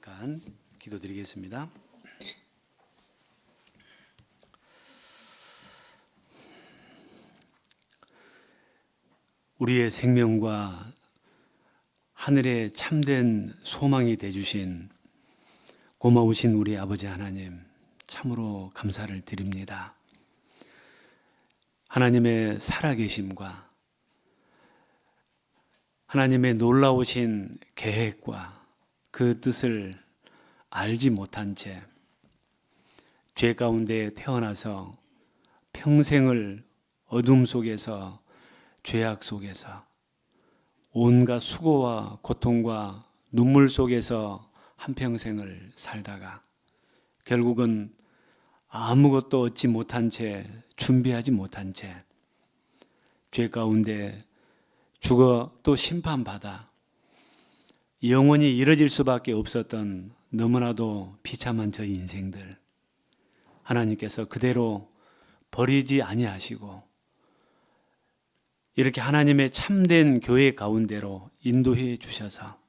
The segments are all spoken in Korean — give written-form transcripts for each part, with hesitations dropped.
잠깐 기도드리겠습니다. 우리의 생명과 하늘의 참된 소망이 되어주신 고마우신 우리 아버지 하나님, 참으로 감사를 드립니다. 하나님의 살아계심과 하나님의 놀라우신 계획과 그 뜻을 알지 못한 채 죄 가운데 태어나서 평생을 어둠 속에서 죄악 속에서 온갖 수고와 고통과 눈물 속에서 한평생을 살다가 결국은 아무것도 얻지 못한 채, 준비하지 못한 채 죄 가운데 죽어 또 심판받아 영원히 이뤄질 수밖에 없었던 너무나도 비참한 저희 인생들, 하나님께서 그대로 버리지 아니하시고 이렇게 하나님의 참된 교회 가운데로 인도해 주셔서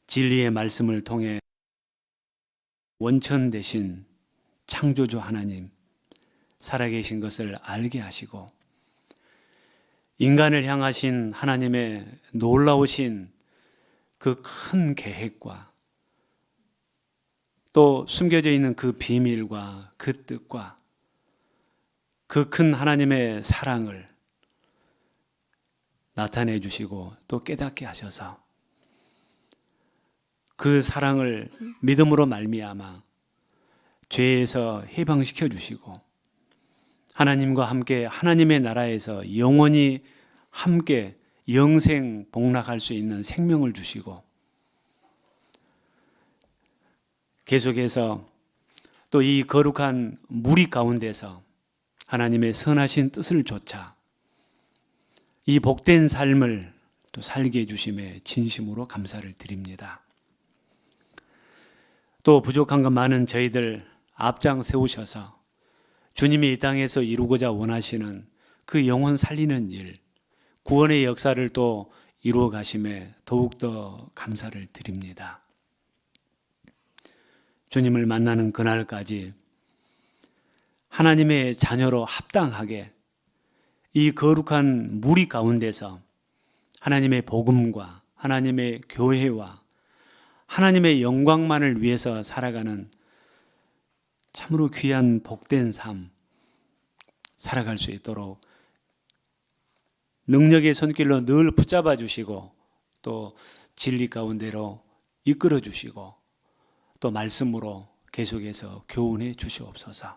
진리의 말씀을 통해 원천 되신 창조주 하나님 살아계신 것을 알게 하시고 인간을 향하신 하나님의 놀라우신 그 큰 계획과 또 숨겨져 있는 그 비밀과 그 뜻과 그 큰 하나님의 사랑을 나타내 주시고 또 깨닫게 하셔서 그 사랑을 믿음으로 말미암아 죄에서 해방시켜 주시고 하나님과 함께 하나님의 나라에서 영원히 함께 영생 복락할 수 있는 생명을 주시고 계속해서 또 이 거룩한 무리 가운데서 하나님의 선하신 뜻을 좇아 이 복된 삶을 또 살게 해주심에 진심으로 감사를 드립니다. 또 부족한 것 많은 저희들 앞장 세우셔서 주님이 이 땅에서 이루고자 원하시는 그 영혼 살리는 일, 구원의 역사를 또 이루어 가심에 더욱더 감사를 드립니다. 주님을 만나는 그날까지 하나님의 자녀로 합당하게 이 거룩한 무리 가운데서 하나님의 복음과 하나님의 교회와 하나님의 영광만을 위해서 살아가는 참으로 귀한 복된 삶 살아갈 수 있도록 능력의 손길로 늘 붙잡아 주시고 또 진리 가운데로 이끌어 주시고 또 말씀으로 계속해서 교훈해 주시옵소서.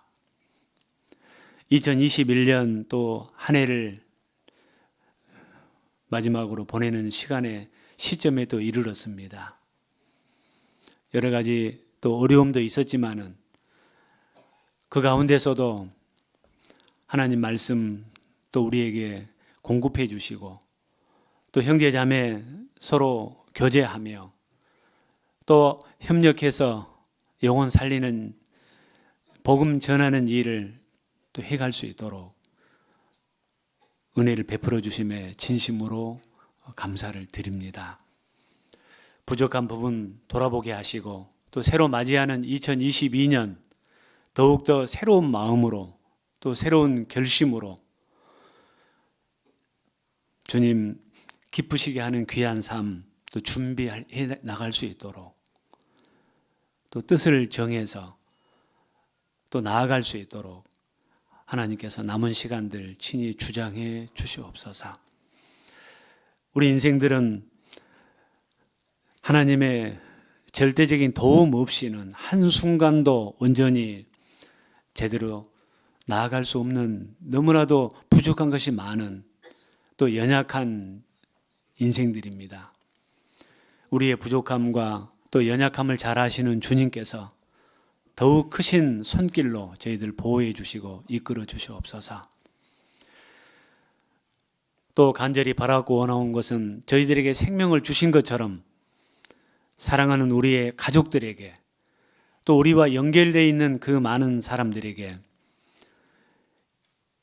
2021년 또 한 해를 마지막으로 보내는 시점에 또 이르렀습니다. 여러 가지 또 어려움도 있었지만은 그 가운데서도 하나님 말씀 또 우리에게 공급해 주시고 또 형제 자매 서로 교제하며 또 협력해서 영혼 살리는 복음 전하는 일을 또 해갈 수 있도록 은혜를 베풀어 주심에 진심으로 감사를 드립니다. 부족한 부분 돌아보게 하시고 또 새로 맞이하는 2022년 더욱더 새로운 마음으로 또 새로운 결심으로 주님 기쁘시게 하는 귀한 삶 또 준비해 나갈 수 있도록 또 뜻을 정해서 또 나아갈 수 있도록 하나님께서 남은 시간들 친히 주장해 주시옵소서. 우리 인생들은 하나님의 절대적인 도움 없이는 한순간도 온전히 제대로 나아갈 수 없는 너무나도 부족한 것이 많은 또 연약한 인생들입니다. 우리의 부족함과 또 연약함을 잘 아시는 주님께서 더욱 크신 손길로 저희들 보호해 주시고 이끌어 주시옵소서. 또 간절히 바라고 원하온 것은 저희들에게 생명을 주신 것처럼 사랑하는 우리의 가족들에게 또 우리와 연결되어 있는 그 많은 사람들에게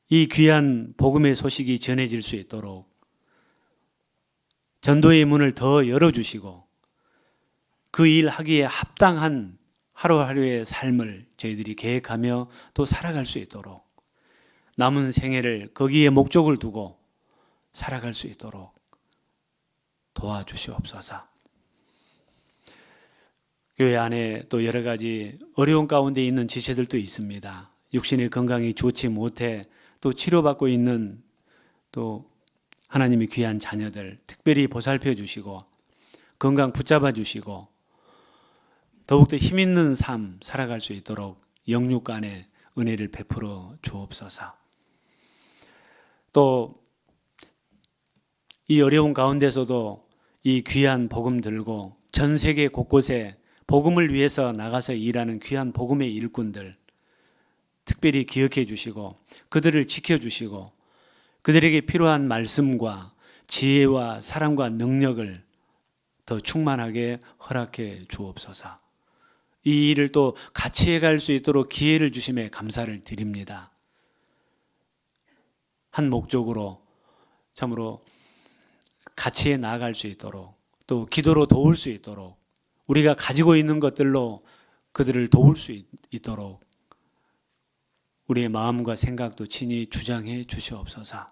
이 귀한 복음의 소식이 전해질 수 있도록 전도의 문을 더 열어주시고 그 일 하기에 합당한 하루하루의 삶을 저희들이 계획하며 또 살아갈 수 있도록, 남은 생애를 거기에 목적을 두고 살아갈 수 있도록 도와주시옵소서. 교회 안에 또 여러 가지 어려운 가운데 있는 지체들도 있습니다. 육신의 건강이 좋지 못해 또 치료받고 있는 또 하나님의 귀한 자녀들 특별히 보살펴 주시고 건강 붙잡아 주시고 더욱더 힘 있는 삶 살아갈 수 있도록 영육 간의 은혜를 베풀어 주옵소서. 또 이 어려운 가운데서도 이 귀한 복음 들고 전 세계 곳곳에 복음을 위해서 나가서 일하는 귀한 복음의 일꾼들 특별히 기억해 주시고 그들을 지켜주시고 그들에게 필요한 말씀과 지혜와 사랑과 능력을 더 충만하게 허락해 주옵소서. 이 일을 또 같이 해갈 수 있도록 기회를 주심에 감사를 드립니다. 한 목적으로 참으로 같이 해 나아갈 수 있도록 또 기도로 도울 수 있도록 우리가 가지고 있는 것들로 그들을 도울 수 있도록 우리의 마음과 생각도 친히 주장해 주시옵소서.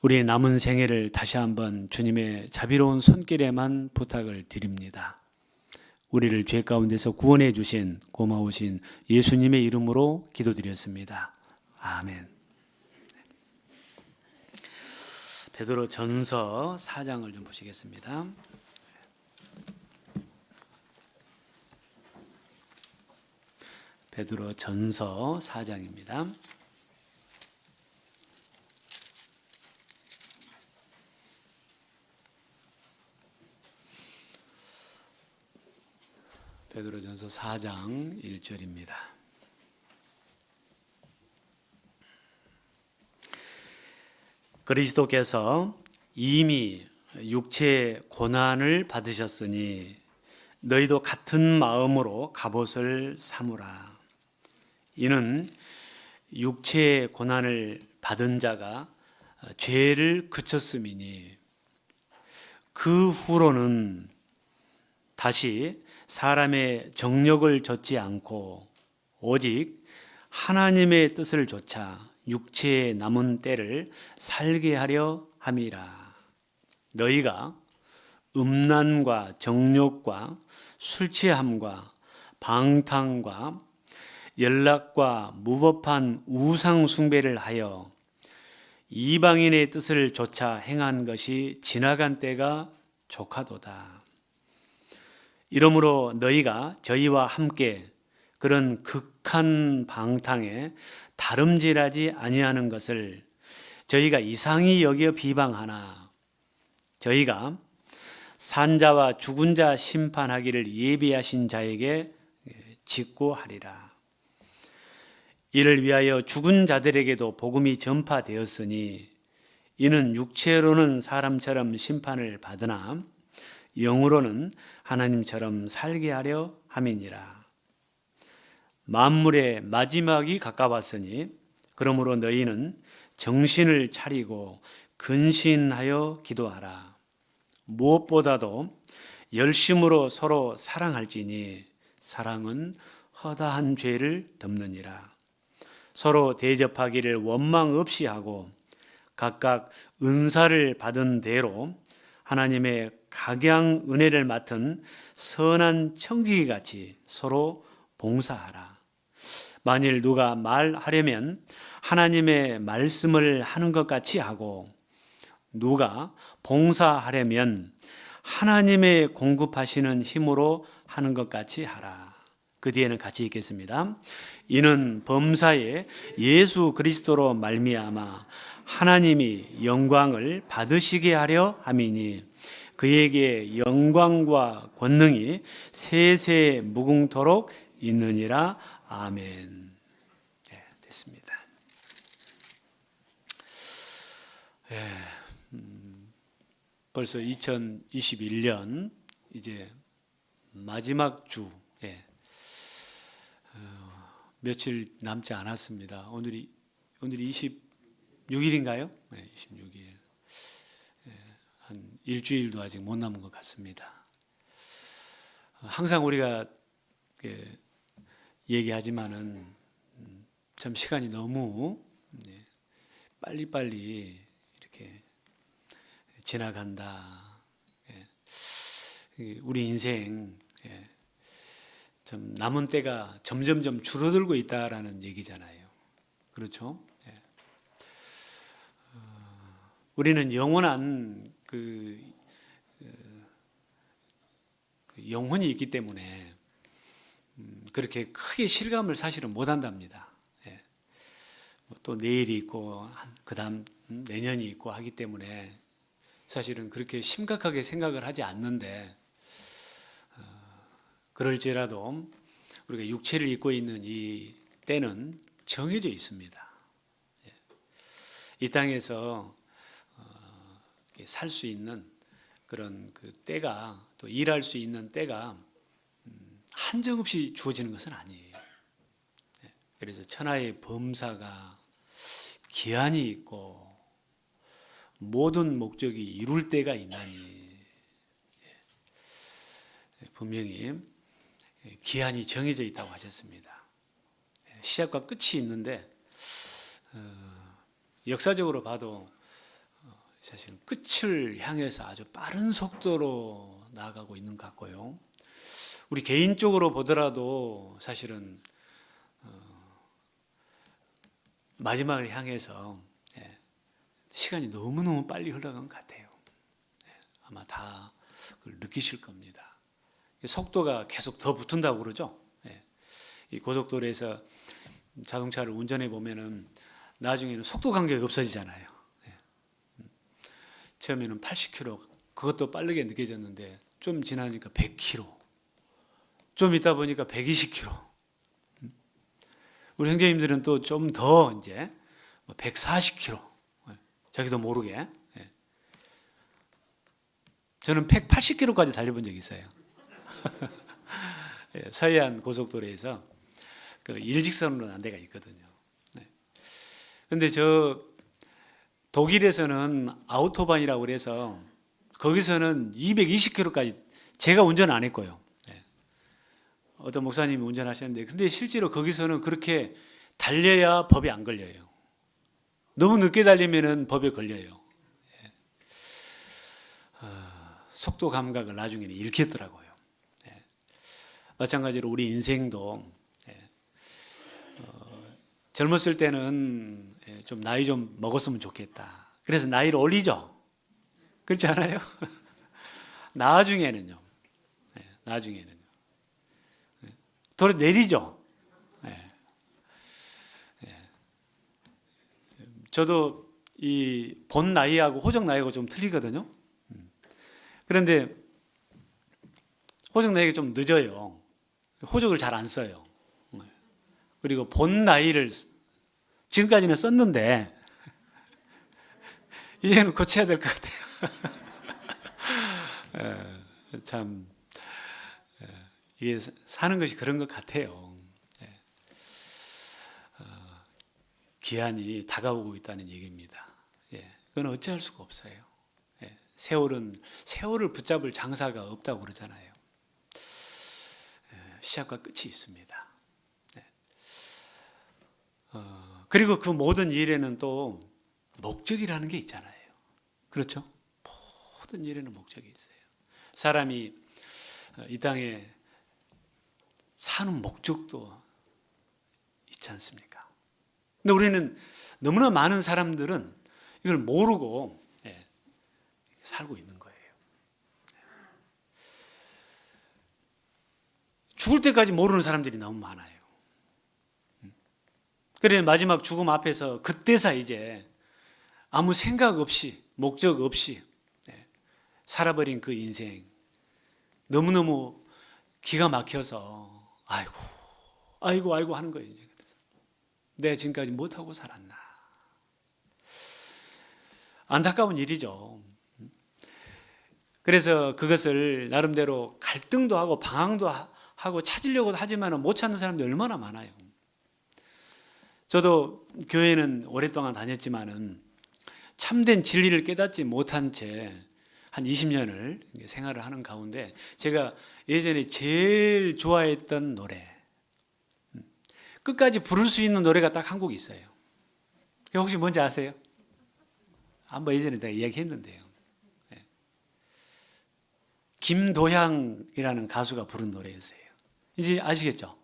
우리의 남은 생애를 다시 한번 주님의 자비로운 손길에만 부탁을 드립니다. 우리를 죄 가운데서 구원해 주신 고마우신 예수님의 이름으로 기도드렸습니다. 아멘. 베드로 전서 4장을 좀 보시겠습니다. 베드로 전서 4장입니다. 베드로전서 4장 1절입니다. 그리스도께서 이미 육체의 고난을 받으셨으니 너희도 같은 마음으로 갑옷을 삼으라. 이는 육체의 고난을 받은 자가 죄를 그쳤음이니 그 후로는 다시 사람의 정욕을 좇지 않고 오직 하나님의 뜻을 좇아 육체의 남은 때를 살게 하려 함이라. 너희가 음란과 정욕과 술 취함과 방탕과 연락과 무법한 우상 숭배를 하여 이방인의 뜻을 좇아 행한 것이 지나간 때가 족하도다. 이러므로 너희가 저희와 함께 그런 극한 방탕에 다름질하지 아니하는 것을 저희가 이상히 여겨 비방하나 저희가 산자와 죽은 자 심판하기를 예비하신 자에게 직고하리라. 이를 위하여 죽은 자들에게도 복음이 전파되었으니 이는 육체로는 사람처럼 심판을 받으나 영으로는 하나님처럼 살게 하려 함이니라. 만물의 마지막이 가까웠으니 그러므로 너희는 정신을 차리고 근신하여 기도하라. 무엇보다도 열심으로 서로 사랑할지니 사랑은 허다한 죄를 덮느니라. 서로 대접하기를 원망 없이 하고 각각 은사를 받은 대로 하나님의 각양 은혜를 맡은 선한 청지기 같이 서로 봉사하라. 만일 누가 말하려면 하나님의 말씀을 하는 것 같이 하고 누가 봉사하려면 하나님의 공급하시는 힘으로 하는 것 같이 하라. 그 뒤에는 같이 읽겠습니다. 이는 범사에 예수 그리스도로 말미암아 하나님이 영광을 받으시게 하려 함이니 그에게 영광과 권능이 세세 무궁토록 있느니라. 아멘. 네, 됐습니다. 벌써 2021년 이제 마지막 주 며칠 남지 않았습니다. 오늘이 26일인가요? 네, 26일. 한 일주일도 아직 못 남은 것 같습니다. 항상 우리가 얘기하지만은 참 시간이 너무 빨리빨리 이렇게 지나간다. 우리 인생 참 남은 때가 점점점 줄어들고 있다라는 얘기잖아요. 그렇죠? 우리는 영원한 그 영혼이 있기 때문에 그렇게 크게 실감을 사실은 못 한답니다. 또 내일이 있고 그다음 내년이 있고 하기 때문에 사실은 그렇게 심각하게 생각을 하지 않는데, 그럴지라도 우리가 육체를 입고 있는 이 때는 정해져 있습니다. 이 땅에서 살 수 있는 그런 그 때가, 또 일할 수 있는 때가 한정없이 주어지는 것은 아니에요. 그래서 천하의 범사가 기한이 있고 모든 목적이 이룰 때가 있나니, 분명히 기한이 정해져 있다고 하셨습니다. 시작과 끝이 있는데 역사적으로 봐도 사실 끝을 향해서 아주 빠른 속도로 나아가고 있는 것 같고요. 우리 개인적으로 보더라도 사실은 마지막을 향해서 시간이 너무너무 빨리 흘러간 것 같아요. 아마 다 그걸 느끼실 겁니다. 속도가 계속 더 붙은다고 그러죠. 이 고속도로에서 자동차를 운전해 보면은 나중에는 속도 간격이 없어지잖아요. 처음에는 80km, 그것도 빠르게 느껴졌는데 좀 지나니까 100km, 좀 있다 보니까 120km. 우리 형제님들은 또 좀 더 이제 140km, 자기도 모르게. 저는 180km까지 달려본 적이 있어요. 서해안 고속도로에서 그 일직선으로 난 데가 있거든요. 근데 저 독일에서는 아우토반이라고 그래서 거기서는 220km까지, 제가 운전 안 했고요. 어떤 목사님이 운전하셨는데, 근데 실제로 거기서는 그렇게 달려야 법에 안 걸려요. 너무 늦게 달리면은 법에 걸려요. 속도 감각을 나중에는 잃겠더라고요. 마찬가지로 우리 인생도 젊었을 때는 좀 나이 좀 먹었으면 좋겠다. 그래서 나이를 올리죠. 그렇지 않아요? 나중에는요. 도로 내리죠. 저도 이 본 나이하고 호적 나이하고 좀 틀리거든요. 그런데 호적 나이가 좀 늦어요. 호적을 잘 안 써요. 그리고 본 나이를 지금까지는 썼는데 이제는 고쳐야 될 것 같아요. 참 이게 사는 것이 그런 것 같아요. 기한이 다가오고 있다는 얘기입니다. 그건 어찌할 수가 없어요. 세월을 붙잡을 장사가 없다고 그러잖아요. 시작과 끝이 있습니다. 그리고 그 모든 일에는 또 목적이라는 게 있잖아요. 그렇죠? 모든 일에는 목적이 있어요. 사람이 이 땅에 사는 목적도 있지 않습니까? 근데 우리는 너무나 많은 사람들은 이걸 모르고 살고 있는 거예요. 죽을 때까지 모르는 사람들이 너무 많아요. 그래 마지막 죽음 앞에서 그때서 이제 아무 생각 없이, 목적 없이 살아버린 그 인생, 너무너무 기가 막혀서 아이고 하는 거예요. 이제 내가 지금까지 못하고 살았나. 안타까운 일이죠. 그래서 그것을 나름대로 갈등도 하고 방황도 하고 찾으려고 하지만 못 찾는 사람들이 얼마나 많아요. 저도 교회는 오랫동안 다녔지만은 참된 진리를 깨닫지 못한 채 한 한 20년을 생활을 하는 가운데 제가 예전에 제일 좋아했던 노래, 끝까지 부를 수 있는 노래가 딱 한 곡 있어요. 혹시 뭔지 아세요? 한번 예전에 내가 이야기했는데요. 김도향이라는 가수가 부른 노래였어요. 이제 아시겠죠?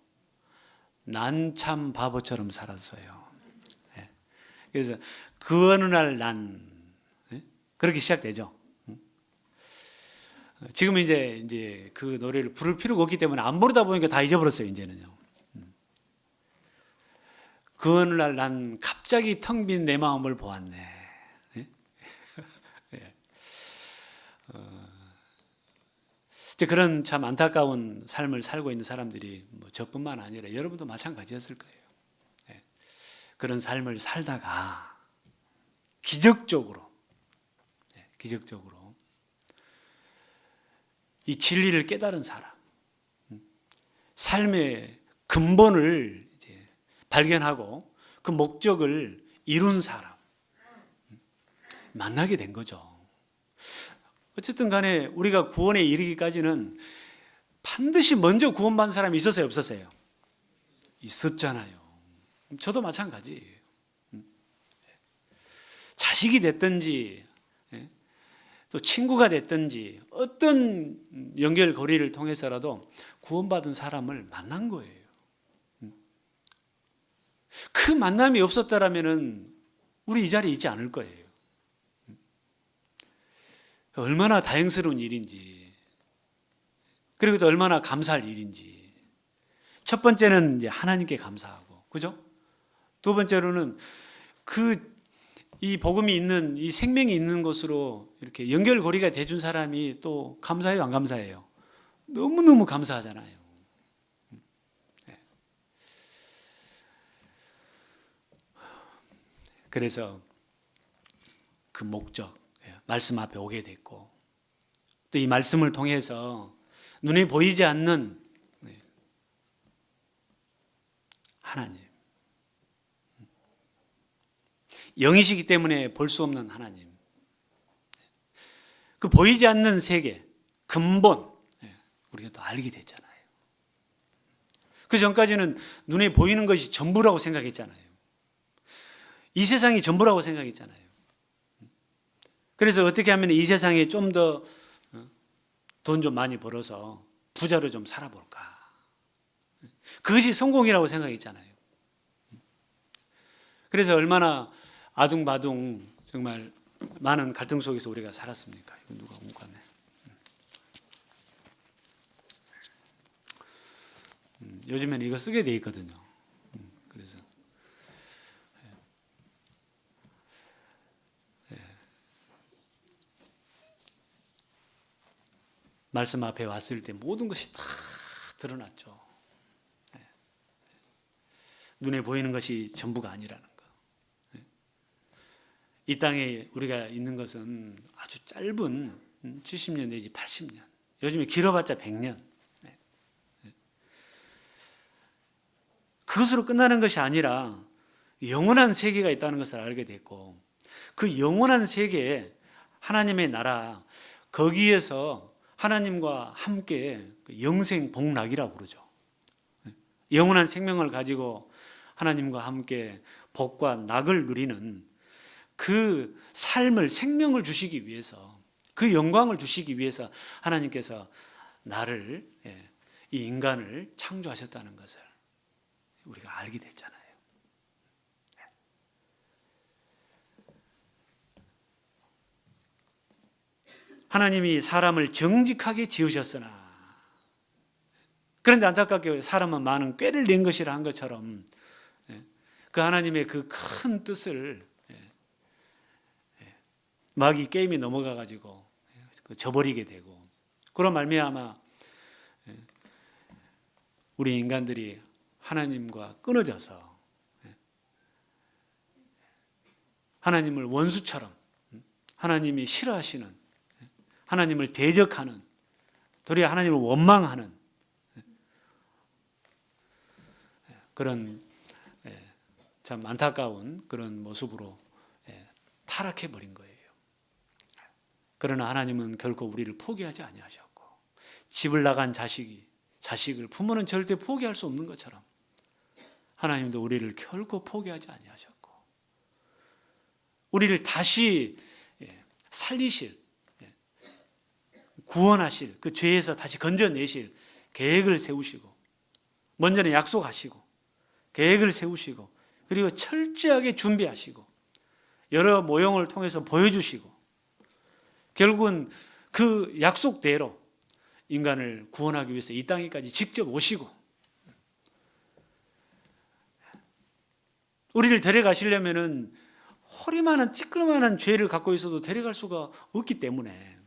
난 참 바보처럼 살았어요. 그래서 그 어느 날 난, 그렇게 시작되죠. 지금은 이제 그 노래를 부를 필요가 없기 때문에 안 부르다 보니까 다 잊어버렸어요, 이제는요. 그 어느 날 난 갑자기 텅 빈 내 마음을 보았네. 이제 그런 참 안타까운 삶을 살고 있는 사람들이 뭐 저뿐만 아니라 여러분도 마찬가지였을 거예요. 그런 삶을 살다가 기적적으로 이 진리를 깨달은 사람, 삶의 근본을 이제 발견하고 그 목적을 이룬 사람 만나게 된 거죠. 어쨌든 간에 우리가 구원에 이르기까지는 반드시 먼저 구원받은 사람이 있었어요, 없었어요? 있었잖아요. 저도 마찬가지예요. 자식이 됐든지 또 친구가 됐든지 어떤 연결고리를 통해서라도 구원받은 사람을 만난 거예요. 그 만남이 없었다라면 우리 이 자리에 있지 않을 거예요. 얼마나 다행스러운 일인지, 그리고 또 얼마나 감사할 일인지. 첫 번째는 이제 하나님께 감사하고, 그죠? 두 번째로는 이 복음이 있는, 이 생명이 있는 곳으로 이렇게 연결고리가 돼준 사람이 또 감사해요, 안 감사해요? 너무너무 감사하잖아요. 그래서 그 목적, 말씀 앞에 오게 됐고, 또 이 말씀을 통해서 눈에 보이지 않는 하나님, 영이시기 때문에 볼 수 없는 하나님, 그 보이지 않는 세계, 근본, 우리가 또 알게 됐잖아요. 그 전까지는 눈에 보이는 것이 전부라고 생각했잖아요. 이 세상이 전부라고 생각했잖아요. 그래서 어떻게 하면 이 세상에 좀 더 돈 좀 많이 벌어서 부자로 좀 살아볼까. 그것이 성공이라고 생각했잖아요. 그래서 얼마나 아둥바둥 정말 많은 갈등 속에서 우리가 살았습니까? 이거 누가 못 갔네. 요즘에는 이거 쓰게 돼 있거든요. 그래서 말씀 앞에 왔을 때 모든 것이 다 드러났죠. 눈에 보이는 것이 전부가 아니라는 거. 이 땅에 우리가 있는 것은 아주 짧은 70년 내지 80년. 요즘에 길어봤자 100년. 그것으로 끝나는 것이 아니라 영원한 세계가 있다는 것을 알게 됐고, 그 영원한 세계에 하나님의 나라, 거기에서 하나님과 함께 영생 복락이라고 그러죠. 영원한 생명을 가지고 하나님과 함께 복과 낙을 누리는 그 삶을, 생명을 주시기 위해서, 그 영광을 주시기 위해서 하나님께서 나를, 이 인간을 창조하셨다는 것을 우리가 알게 됐잖아요. 하나님이 사람을 정직하게 지으셨으나, 그런데 안타깝게 사람은 많은 꾀를 낸 것이라 한 것처럼 그 하나님의 그 큰 뜻을 마귀 게임에 넘어가 가지고 저버리게 되고, 그런 말미암아 우리 인간들이 하나님과 끊어져서 하나님을 원수처럼, 하나님이 싫어하시는, 하나님을 대적하는, 도리어 하나님을 원망하는 그런 참 안타까운 그런 모습으로 타락해 버린 거예요. 그러나 하나님은 결코 우리를 포기하지 아니하셨고, 집을 나간 자식을 부모는 절대 포기할 수 없는 것처럼 하나님도 우리를 결코 포기하지 아니하셨고, 우리를 다시 살리실, 구원하실, 그 죄에서 다시 건져내실 계획을 세우시고, 먼저는 약속하시고 계획을 세우시고, 그리고 철저하게 준비하시고 여러 모형을 통해서 보여주시고, 결국은 그 약속대로 인간을 구원하기 위해서 이 땅에까지 직접 오시고, 우리를 데려가시려면은 허리만한 찌끄만한 죄를 갖고 있어도 데려갈 수가 없기 때문에,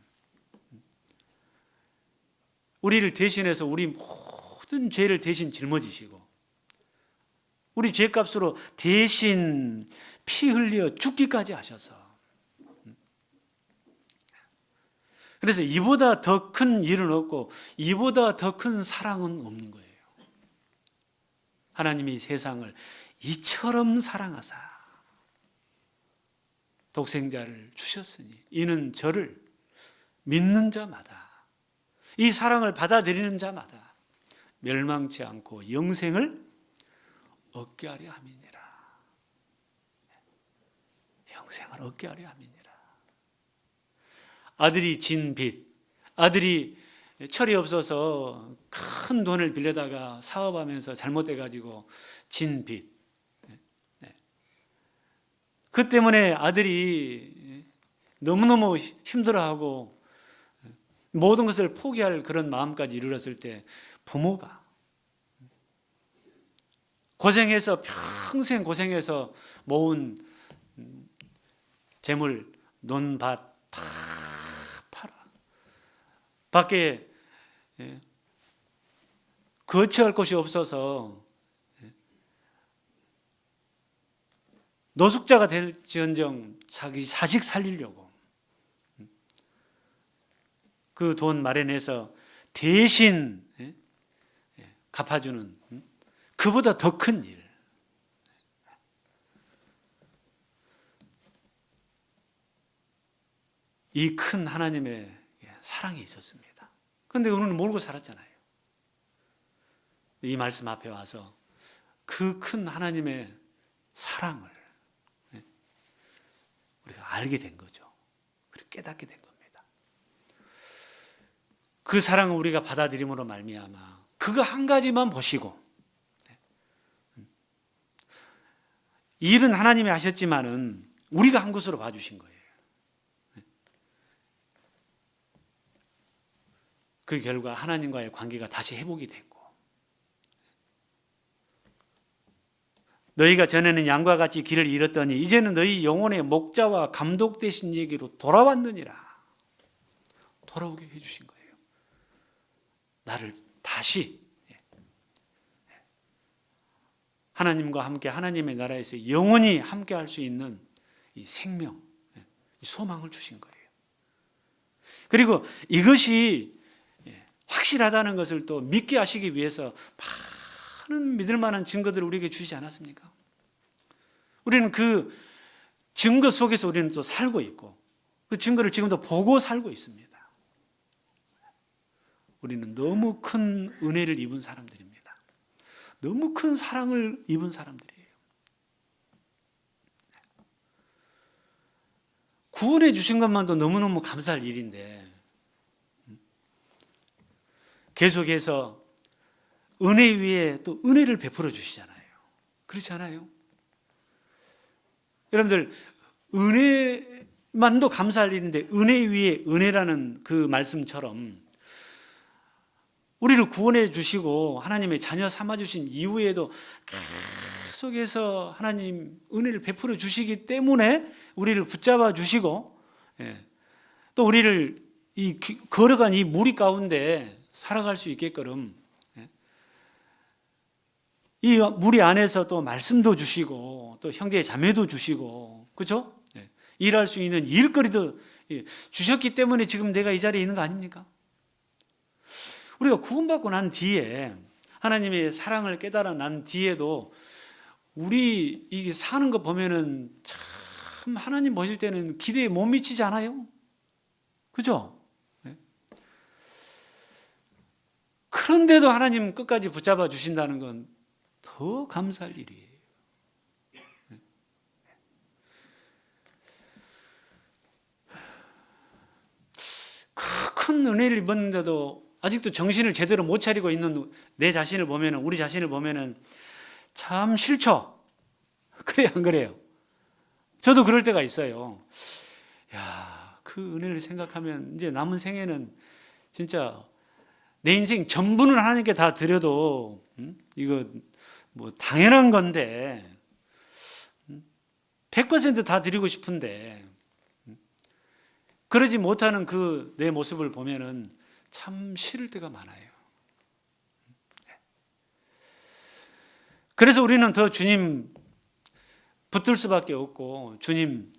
우리를 대신해서 우리 모든 죄를 대신 짊어지시고, 우리 죄값으로 대신 피 흘려 죽기까지 하셔서, 그래서 이보다 더 큰 일은 없고 이보다 더 큰 사랑은 없는 거예요. 하나님이 세상을 이처럼 사랑하사 독생자를 주셨으니 이는 저를 믿는 자마다, 이 사랑을 받아들이는 자마다 멸망치 않고 영생을 얻게 하려 함이니라. 영생을 얻게 하려 함이니라. 아들이 진 빚, 아들이 철이 없어서 큰 돈을 빌려다가 사업하면서 잘못돼가지고 진 빚, 그 때문에 아들이 너무너무 힘들어하고 모든 것을 포기할 그런 마음까지 이르렀을 때, 부모가 고생해서 평생 고생해서 모은 재물, 논밭 다 팔아 밖에 거처할 곳이 없어서 노숙자가 될지언정 자기 자식 살리려고 그 돈 마련해서 대신 갚아주는, 그보다 더 큰 일, 이 큰 하나님의 사랑이 있었습니다. 그런데 우리는 모르고 살았잖아요. 이 말씀 앞에 와서 그 큰 하나님의 사랑을 우리가 알게 된 거죠. 그리고 깨닫게 된 겁니다. 그 사랑을 우리가 받아들임으로 말미암아 그거 한 가지만 보시고, 일은 하나님이 하셨지만은 우리가 한 것으로 봐주신 거예요. 그 결과 하나님과의 관계가 다시 회복이 됐고, 너희가 전에는 양과 같이 길을 잃었더니 이제는 너희 영혼의 목자와 감독 되신 얘기로 돌아왔느니라. 돌아오게 해주신 거예요. 나를 다시 하나님과 함께 하나님의 나라에서 영원히 함께 할 수 있는 이 생명, 이 소망을 주신 거예요. 그리고 이것이 확실하다는 것을 또 믿게 하시기 위해서 많은 믿을 만한 증거들을 우리에게 주시지 않았습니까? 우리는 그 증거 속에서 우리는 또 살고 있고, 그 증거를 지금도 보고 살고 있습니다. 우리는 너무 큰 은혜를 입은 사람들입니다. 너무 큰 사랑을 입은 사람들이에요. 구원해 주신 것만도 너무너무 감사할 일인데, 계속해서 은혜 위에 또 은혜를 베풀어 주시잖아요. 그렇지 않아요? 여러분들, 은혜만도 감사할 일인데 은혜 위에 은혜라는 그 말씀처럼 우리를 구원해 주시고 하나님의 자녀 삼아 주신 이후에도 계속해서 하나님 은혜를 베풀어 주시기 때문에 우리를 붙잡아 주시고, 또 우리를 이 걸어간 이 무리 가운데 살아갈 수 있게끔 이 무리 안에서 또 말씀도 주시고 또 형제 자매도 주시고, 그렇죠? 일할 수 있는 일거리도 주셨기 때문에 지금 내가 이 자리에 있는 거 아닙니까? 우리가 구원받고 난 뒤에, 하나님의 사랑을 깨달아 난 뒤에도 우리 이게 사는 거 보면은 참 하나님 보실 때는 기대에 못 미치지 않아요? 그죠? 그런데도 하나님 끝까지 붙잡아 주신다는 건 더 감사할 일이에요. 그 큰 은혜를 입었는데도 아직도 정신을 제대로 못 차리고 있는 내 자신을 보면은, 우리 자신을 보면은 참 싫죠? 그래요, 안 그래요? 저도 그럴 때가 있어요. 야, 그 은혜를 생각하면 이제 남은 생애는 진짜 내 인생 전부는 하나님께 다 드려도 이거 뭐 당연한 건데 100%다 드리고 싶은데 그러지 못하는 그 내 모습을 보면은 참 싫을 때가 많아요. 그래서 우리는 더 주님 붙들 수밖에 없고 주님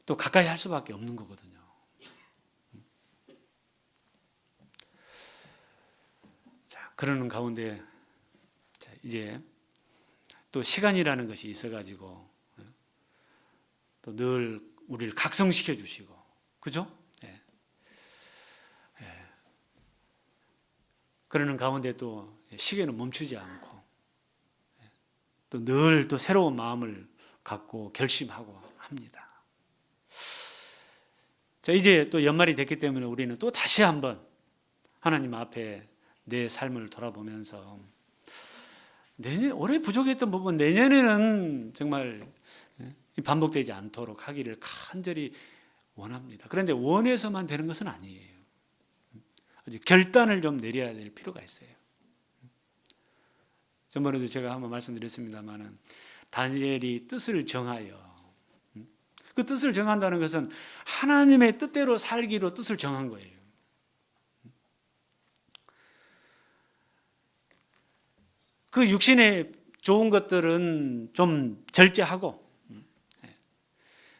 또 가까이 할 수밖에 없는 거거든요. 자, 그러는 가운데 이제 또 시간이라는 것이 있어가지고 또 늘 우리를 각성시켜 주시고, 그죠? 그러는 가운데 또 시계는 멈추지 않고 또 늘 또 새로운 마음을 갖고 결심하고 합니다. 자, 이제 또 연말이 됐기 때문에 우리는 또 다시 한번 하나님 앞에 내 삶을 돌아보면서 올해 부족했던 부분 내년에는 정말 반복되지 않도록 하기를 간절히 원합니다. 그런데 원해서만 되는 것은 아니에요. 아주 결단을 좀 내려야 될 필요가 있어요. 저번에도 제가 한번 말씀드렸습니다마는 다니엘이 뜻을 정하여, 그 뜻을 정한다는 것은 하나님의 뜻대로 살기로 뜻을 정한 거예요. 그 육신의 좋은 것들은 좀 절제하고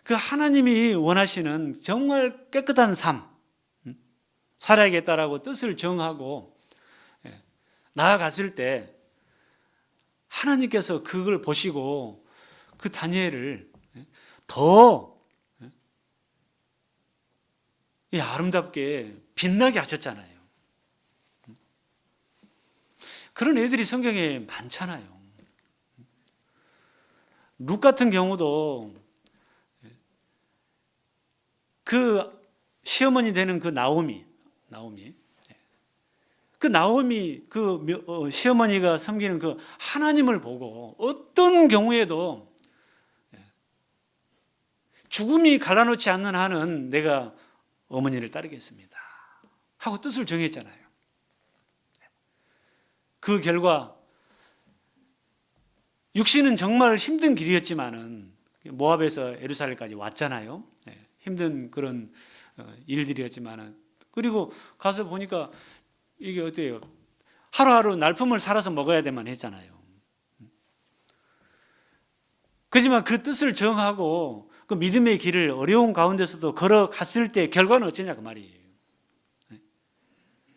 그 하나님이 원하시는 정말 깨끗한 삶 살아야겠다라고 뜻을 정하고 나아갔을 때 하나님께서 그걸 보시고 그 다니엘을 더 아름답게 빛나게 하셨잖아요. 그런 애들이 성경에 많잖아요. 룻 같은 경우도 그 시어머니 되는 그 나오미 그 시어머니가 섬기는 그 하나님을 보고 어떤 경우에도 죽음이 갈라놓지 않는 한은 내가 어머니를 따르겠습니다 하고 뜻을 정했잖아요. 그 결과 육신은 정말 힘든 길이었지만은 모압에서 예루살렘까지 왔잖아요. 힘든 그런 일들이었지만은, 그리고 가서 보니까 이게 어때요? 하루하루 날품을 살아서 먹어야 되만 했잖아요. 그렇지만 그 뜻을 정하고 그 믿음의 길을 어려운 가운데서도 걸어갔을 때 결과는 어쩌냐 그 말이에요.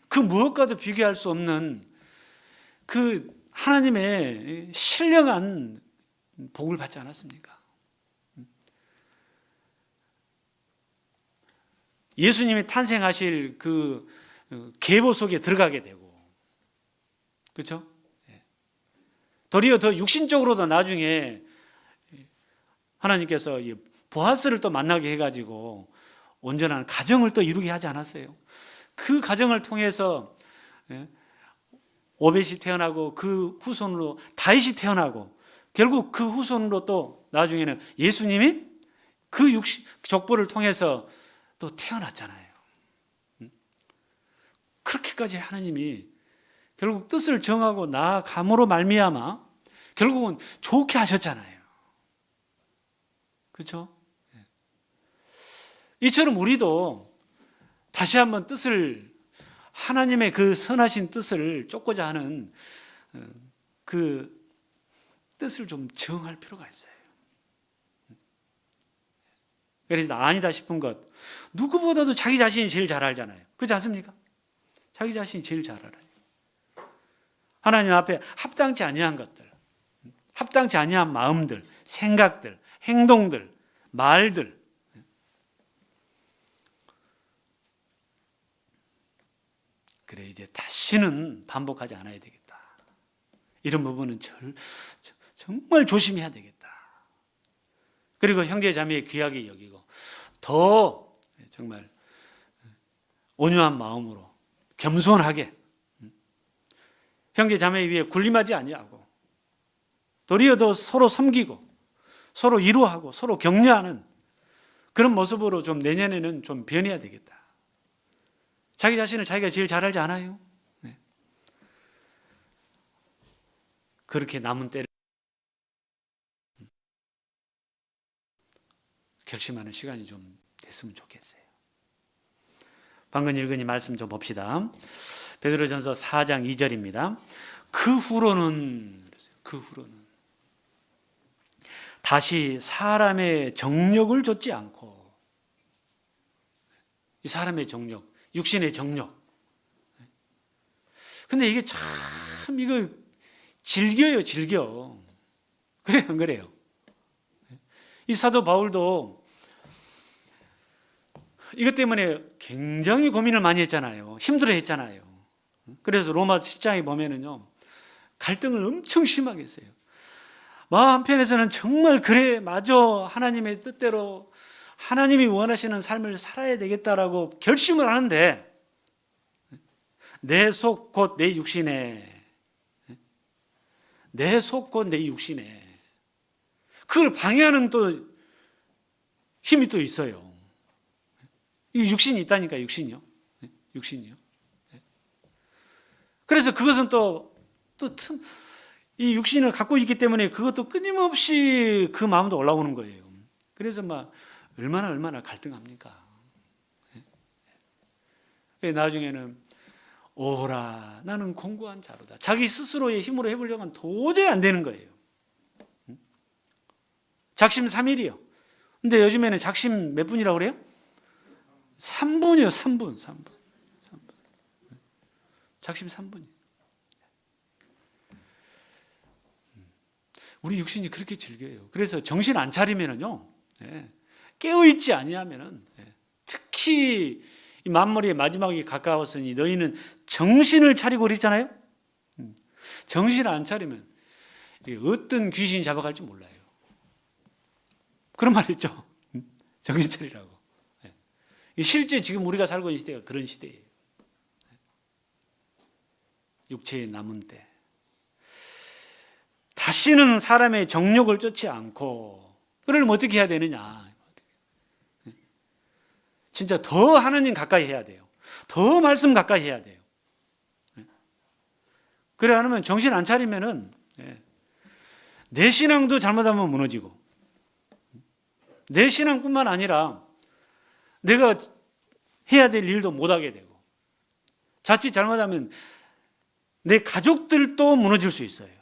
그 무엇과도 비교할 수 없는 그 하나님의 신령한 복을 받지 않았습니까? 예수님이 탄생하실 그 계보 속에 들어가게 되고, 그렇죠? 도리어 더 육신적으로도 나중에 하나님께서 보아스를 또 만나게 해가지고 온전한 가정을 또 이루게 하지 않았어요? 그 가정을 통해서 오벳이 태어나고 그 후손으로 다윗이 태어나고 결국 그 후손으로 또 나중에는 예수님이 그 족보를 통해서 또 태어났잖아요. 그렇게까지 하나님이 결국 뜻을 정하고 나아감으로 말미암아 결국은 좋게 하셨잖아요. 그렇죠? 이처럼 우리도 다시 한번 뜻을, 하나님의 그 선하신 뜻을 쫓고자 하는 그 뜻을 좀 정할 필요가 있어요. 그래서 아니다 싶은 것, 누구보다도 자기 자신이 제일 잘 알잖아요. 그렇지 않습니까? 자기 자신이 제일 잘 알아요. 하나님 앞에 합당치 아니한 것들, 합당치 아니한 마음들, 생각들, 행동들, 말들, 그래, 이제 다시는 반복하지 않아야 되겠다. 이런 부분은 정말 조심해야 되겠다. 그리고 형제 자매의 귀하게 여기고 더 정말 온유한 마음으로 겸손하게 형제 자매 위에 군림하지 아니하고 도리어 더 서로 섬기고 서로 위로하고 서로 격려하는 그런 모습으로 좀 내년에는 좀 변해야 되겠다. 자기 자신을 자기가 제일 잘 알지 않아요? 네. 그렇게 남은 때를 결심하는 시간이 좀 됐으면 좋겠어요. 방금 읽은 이 말씀 좀 봅시다. 베드로전서 4장 2절입니다. 그 후로는 다시 사람의 정욕을 좇지 않고, 이 사람의 정욕, 육신의 정욕. 근데 이게 참 이거 즐겨. 그래요, 안 그래요? 이 사도 바울도 이것 때문에 굉장히 고민을 많이 했잖아요. 힘들어 했잖아요. 그래서 로마 7장에 보면은요, 갈등을 엄청 심하게 했어요. 마음 한편에서는 정말 그래, 맞아, 하나님의 뜻대로 하나님이 원하시는 삶을 살아야 되겠다라고 결심을 하는데, 내 속 곧 내 육신에, 내 속 곧 내 육신에 그걸 방해하는 또 힘이 또 있어요. 이 육신이 있다니까, 육신이요. 그래서 그것은 이 육신을 갖고 있기 때문에 그것도 끊임없이 그 마음도 올라오는 거예요. 그래서 막 얼마나 갈등합니까? 나중에는 오라, 나는 공고한 자로다. 자기 스스로의 힘으로 해보려고 하면 도저히 안 되는 거예요. 작심 3일이요. 근데 요즘에는 작심 몇 분이라고 그래요? 3분이요, 3분. 작심 3분이요. 우리 육신이 그렇게 즐겨요. 그래서 정신 안 차리면은요, 깨어있지 아니하면은, 특히 이 만물의 마지막이 가까웠으니 너희는 정신을 차리고 그랬잖아요. 정신 안 차리면 어떤 귀신이 잡아갈지 몰라요. 그런 말 있죠. 정신 차리라고. 실제 지금 우리가 살고 있는 시대가 그런 시대예요. 육체의 남은 때. 다시는 사람의 정욕을 쫓지 않고, 그러려면 어떻게 해야 되느냐. 진짜 더 하나님 가까이 해야 돼요. 더 말씀 가까이 해야 돼요. 그래 안 하면 정신 안 차리면은 내 신앙도 잘못하면 무너지고, 내 신앙뿐만 아니라 내가 해야 될 일도 못하게 되고, 자칫 잘못하면 내 가족들도 무너질 수 있어요.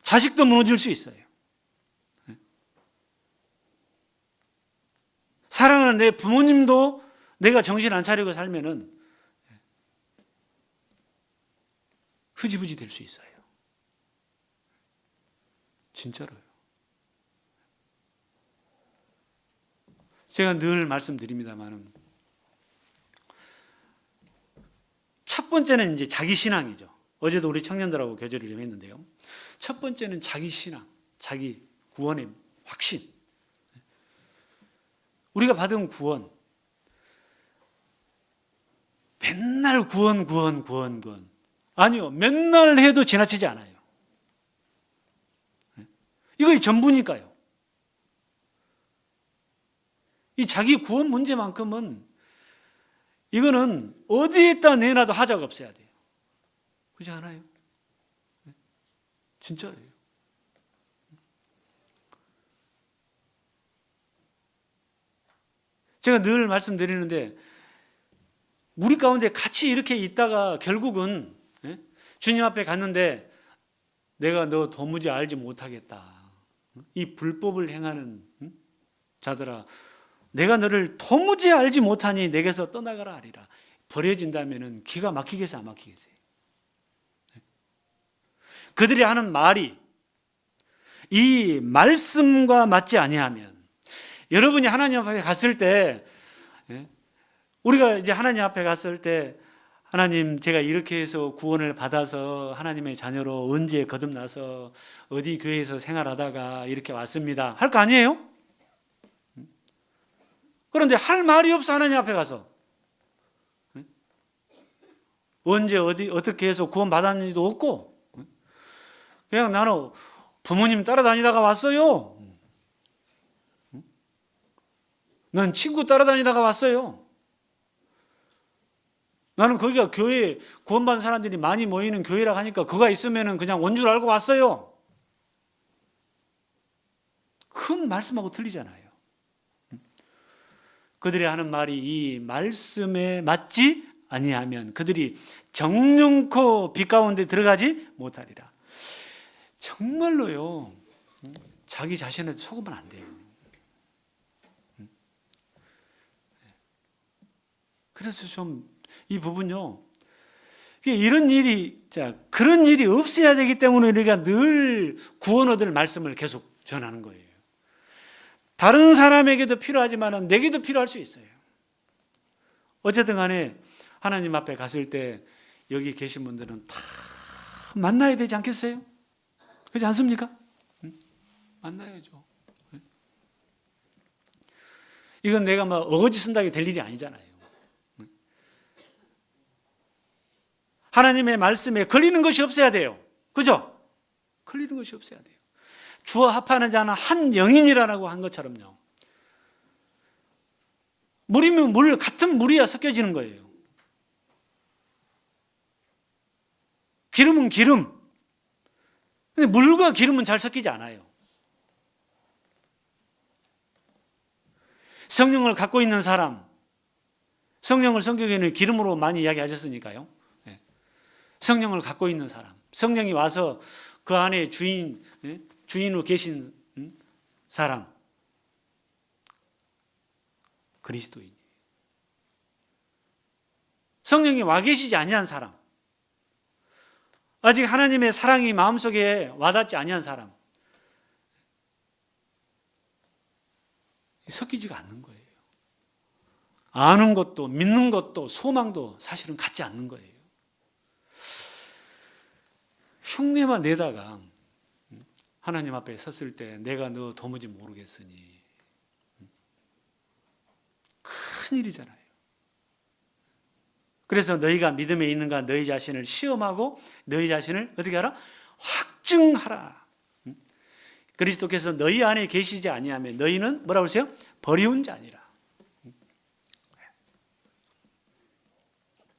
자식도 무너질 수 있어요. 사랑하는 내 부모님도 내가 정신 안 차리고 살면은 흐지부지 될 수 있어요. 진짜로요. 제가 늘 말씀드립니다만, 첫 번째는 이제 자기 신앙이죠. 어제도 우리 청년들하고 교제를 좀 했는데요. 첫 번째는 자기 신앙, 자기 구원의 확신. 우리가 받은 구원, 맨날 구원. 아니요, 맨날 해도 지나치지 않아요. 이거 전부니까요. 이 자기 구원 문제만큼은 이거는 어디에다 내놔도 하자가 없어야 돼요. 그렇지 않아요? 진짜예요. 제가 늘 말씀드리는데, 우리 가운데 같이 이렇게 있다가 결국은 주님 앞에 갔는데 내가 너 도무지 알지 못하겠다. 이 불법을 행하는 자들아, 내가 너를 도무지 알지 못하니 내게서 떠나가라 하리라. 버려진다면 기가 막히겠어요, 안 막히겠어요? 그들이 하는 말이 이 말씀과 맞지 아니하면, 여러분이 하나님 앞에 갔을 때, 우리가 이제 하나님 앞에 갔을 때 하나님, 제가 이렇게 해서 구원을 받아서 하나님의 자녀로 언제 거듭나서 어디 교회에서 생활하다가 이렇게 왔습니다 할 거 아니에요? 그런데 할 말이 없어. 하나님 앞에 가서 언제 어디 어떻게 해서 구원 받았는지도 없고, 그냥 나는 부모님 따라다니다가 왔어요. 난 친구 따라다니다가 왔어요. 나는 거기가 교회, 구원받은 사람들이 많이 모이는 교회라고 하니까 그가 있으면 그냥 온 줄 알고 왔어요. 큰 말씀하고 틀리잖아요. 그들이 하는 말이 이 말씀에 맞지 아니하면 그들이 정령코 빛 가운데 들어가지 못하리라. 정말로요, 자기 자신한테 속으면 안 돼요. 그래서 좀 이 부분요, 이런 일이, 그런 일이 없어야 되기 때문에 우리가 늘 구원 얻을 말씀을 계속 전하는 거예요. 다른 사람에게도 필요하지만 내게도 필요할 수 있어요. 어쨌든 간에 하나님 앞에 갔을 때 여기 계신 분들은 다 만나야 되지 않겠어요? 그렇지 않습니까? 만나야죠. 이건 내가 막 어거지 쓴다고 될 일이 아니잖아요. 하나님의 말씀에 걸리는 것이 없어야 돼요. 그죠? 걸리는 것이 없어야 돼요. 주와 합하는 자는 한 영인이라고 한 것처럼요. 물이면 물, 같은 물이야 섞여지는 거예요. 기름은 기름. 근데 물과 기름은 잘 섞이지 않아요. 성령을 갖고 있는 사람, 성령을 성경에는 기름으로 많이 이야기하셨으니까요. 성령을 갖고 있는 사람, 성령이 와서 그 안에 주인으로 계신 사람, 그리스도인. 성령이 와 계시지 아니한 사람, 아직 하나님의 사랑이 마음속에 와닿지 아니한 사람, 섞이지가 않는 거예요. 아는 것도 믿는 것도 소망도 사실은 같지 않는 거예요. 흉내만 내다가 하나님 앞에 섰을 때 내가 너 도무지 모르겠으니, 큰일이잖아요. 그래서 너희가 믿음에 있는가 너희 자신을 시험하고 너희 자신을 어떻게 하라? 확증하라. 그리스도께서 너희 안에 계시지 아니하면 너희는 뭐라고 했어요? 버리운 자니라.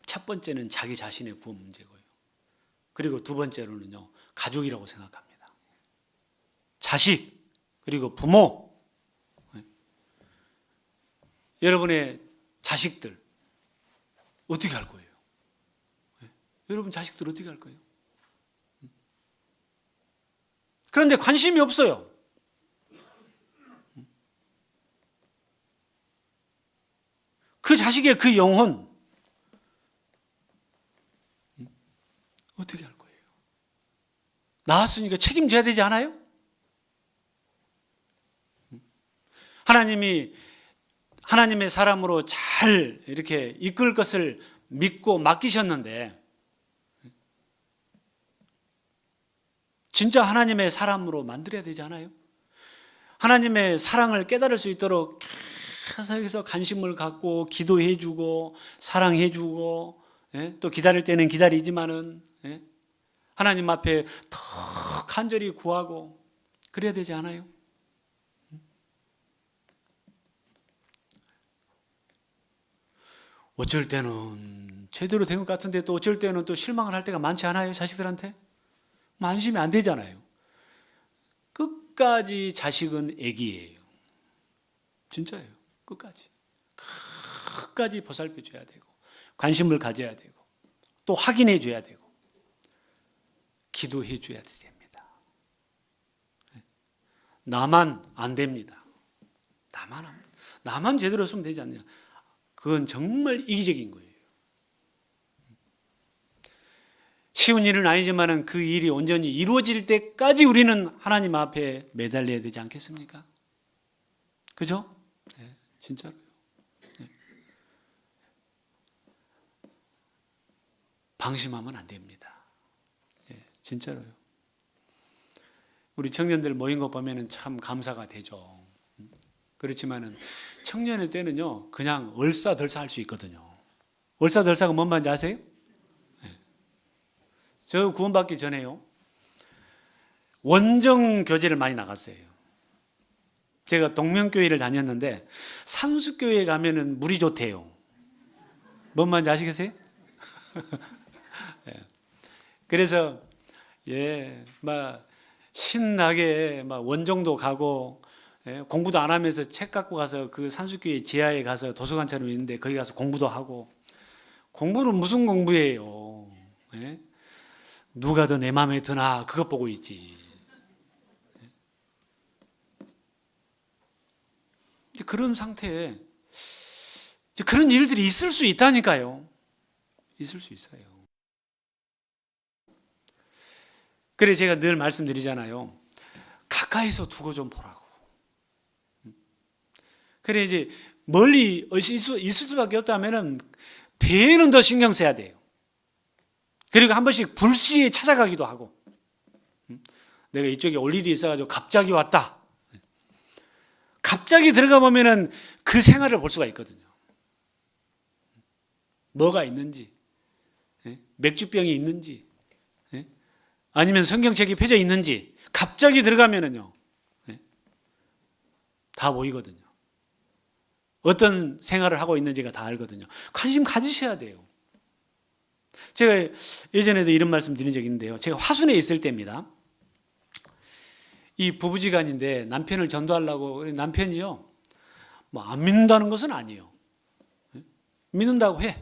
첫 번째는 자기 자신의 구원 문제고요. 그리고 두 번째로는요, 가족이라고 생각합니다. 자식, 그리고 부모. 여러분의 자식들 어떻게 할 거예요? 여러분 자식들 어떻게 할 거예요? 그런데 관심이 없어요. 그 자식의 그 영혼 어떻게 할 거예요? 낳았으니까 책임져야 되지 않아요? 하나님이 하나님의 사람으로 잘 이렇게 이끌 것을 믿고 맡기셨는데, 진짜 하나님의 사람으로 만들어야 되지 않아요? 하나님의 사랑을 깨달을 수 있도록 계속해서 관심을 갖고 기도해주고 사랑해주고, 또 기다릴 때는 기다리지만은 하나님 앞에 더 간절히 구하고 그래야 되지 않아요? 어쩔 때는 제대로 된 것 같은데 또 어쩔 때는 또 실망을 할 때가 많지 않아요? 자식들한테? 안심이 안 되잖아요. 끝까지 자식은 애기예요. 진짜예요. 끝까지 보살펴 줘야 되고 관심을 가져야 되고 또 확인해 줘야 되고 기도해 줘야 됩니다. 나만 안 됩니다. 나만 제대로 쓰면 되지 않냐. 그건 정말 이기적인 거예요. 쉬운 일은 아니지만 그 일이 온전히 이루어질 때까지 우리는 하나님 앞에 매달려야 되지 않겠습니까? 그죠? 네, 진짜로요. 네. 방심하면 안 됩니다. 예, 진짜로요. 우리 청년들 모인 거 보면은 참 감사가 되죠. 그렇지만은 청년의 때는요, 그냥 얼싸덜싸 할 수 있거든요. 얼싸덜싸가 뭔 말인지 아세요? 예. 저 구원받기 전에요, 원정 교제를 많이 나갔어요. 제가 동명교회를 다녔는데 산수교회에 가면은 물이 좋대요. 뭔 말인지 아시겠어요? 예. 그래서 막 신나게 막 원정도 가고, 공부도 안 하면서 책 갖고 가서 그 산수교회 지하에 가서 도서관처럼 있는데 거기 가서 공부도 하고. 공부는 무슨 공부예요? 누가 더 내 마음에 드나 그것 보고 있지. 이제 그런 상태에 이제 그런 일들이 있을 수 있다니까요. 있을 수 있어요. 그래 제가 늘 말씀드리잖아요. 가까이서 두고 좀 보라고. 그래 이제 멀리 있을 수밖에 없다면은 배에는 더 신경 써야 돼요. 그리고 한 번씩 불시에 찾아가기도 하고. 내가 이쪽에 올 일이 있어가지고 갑자기 왔다. 갑자기 들어가 보면은 그 생활을 볼 수가 있거든요. 뭐가 있는지, 맥주병이 있는지, 아니면 성경책이 펴져 있는지 갑자기 들어가면은요, 다 보이거든요. 어떤 생활을 하고 있는지가 다 알거든요. 관심 가지셔야 돼요. 제가 예전에도 이런 말씀 드린 적이 있는데요. 제가 화순에 있을 때입니다. 이 부부지간인데 남편을 전도하려고, 남편이요, 뭐 안 믿는다는 것은 아니에요. 믿는다고 해.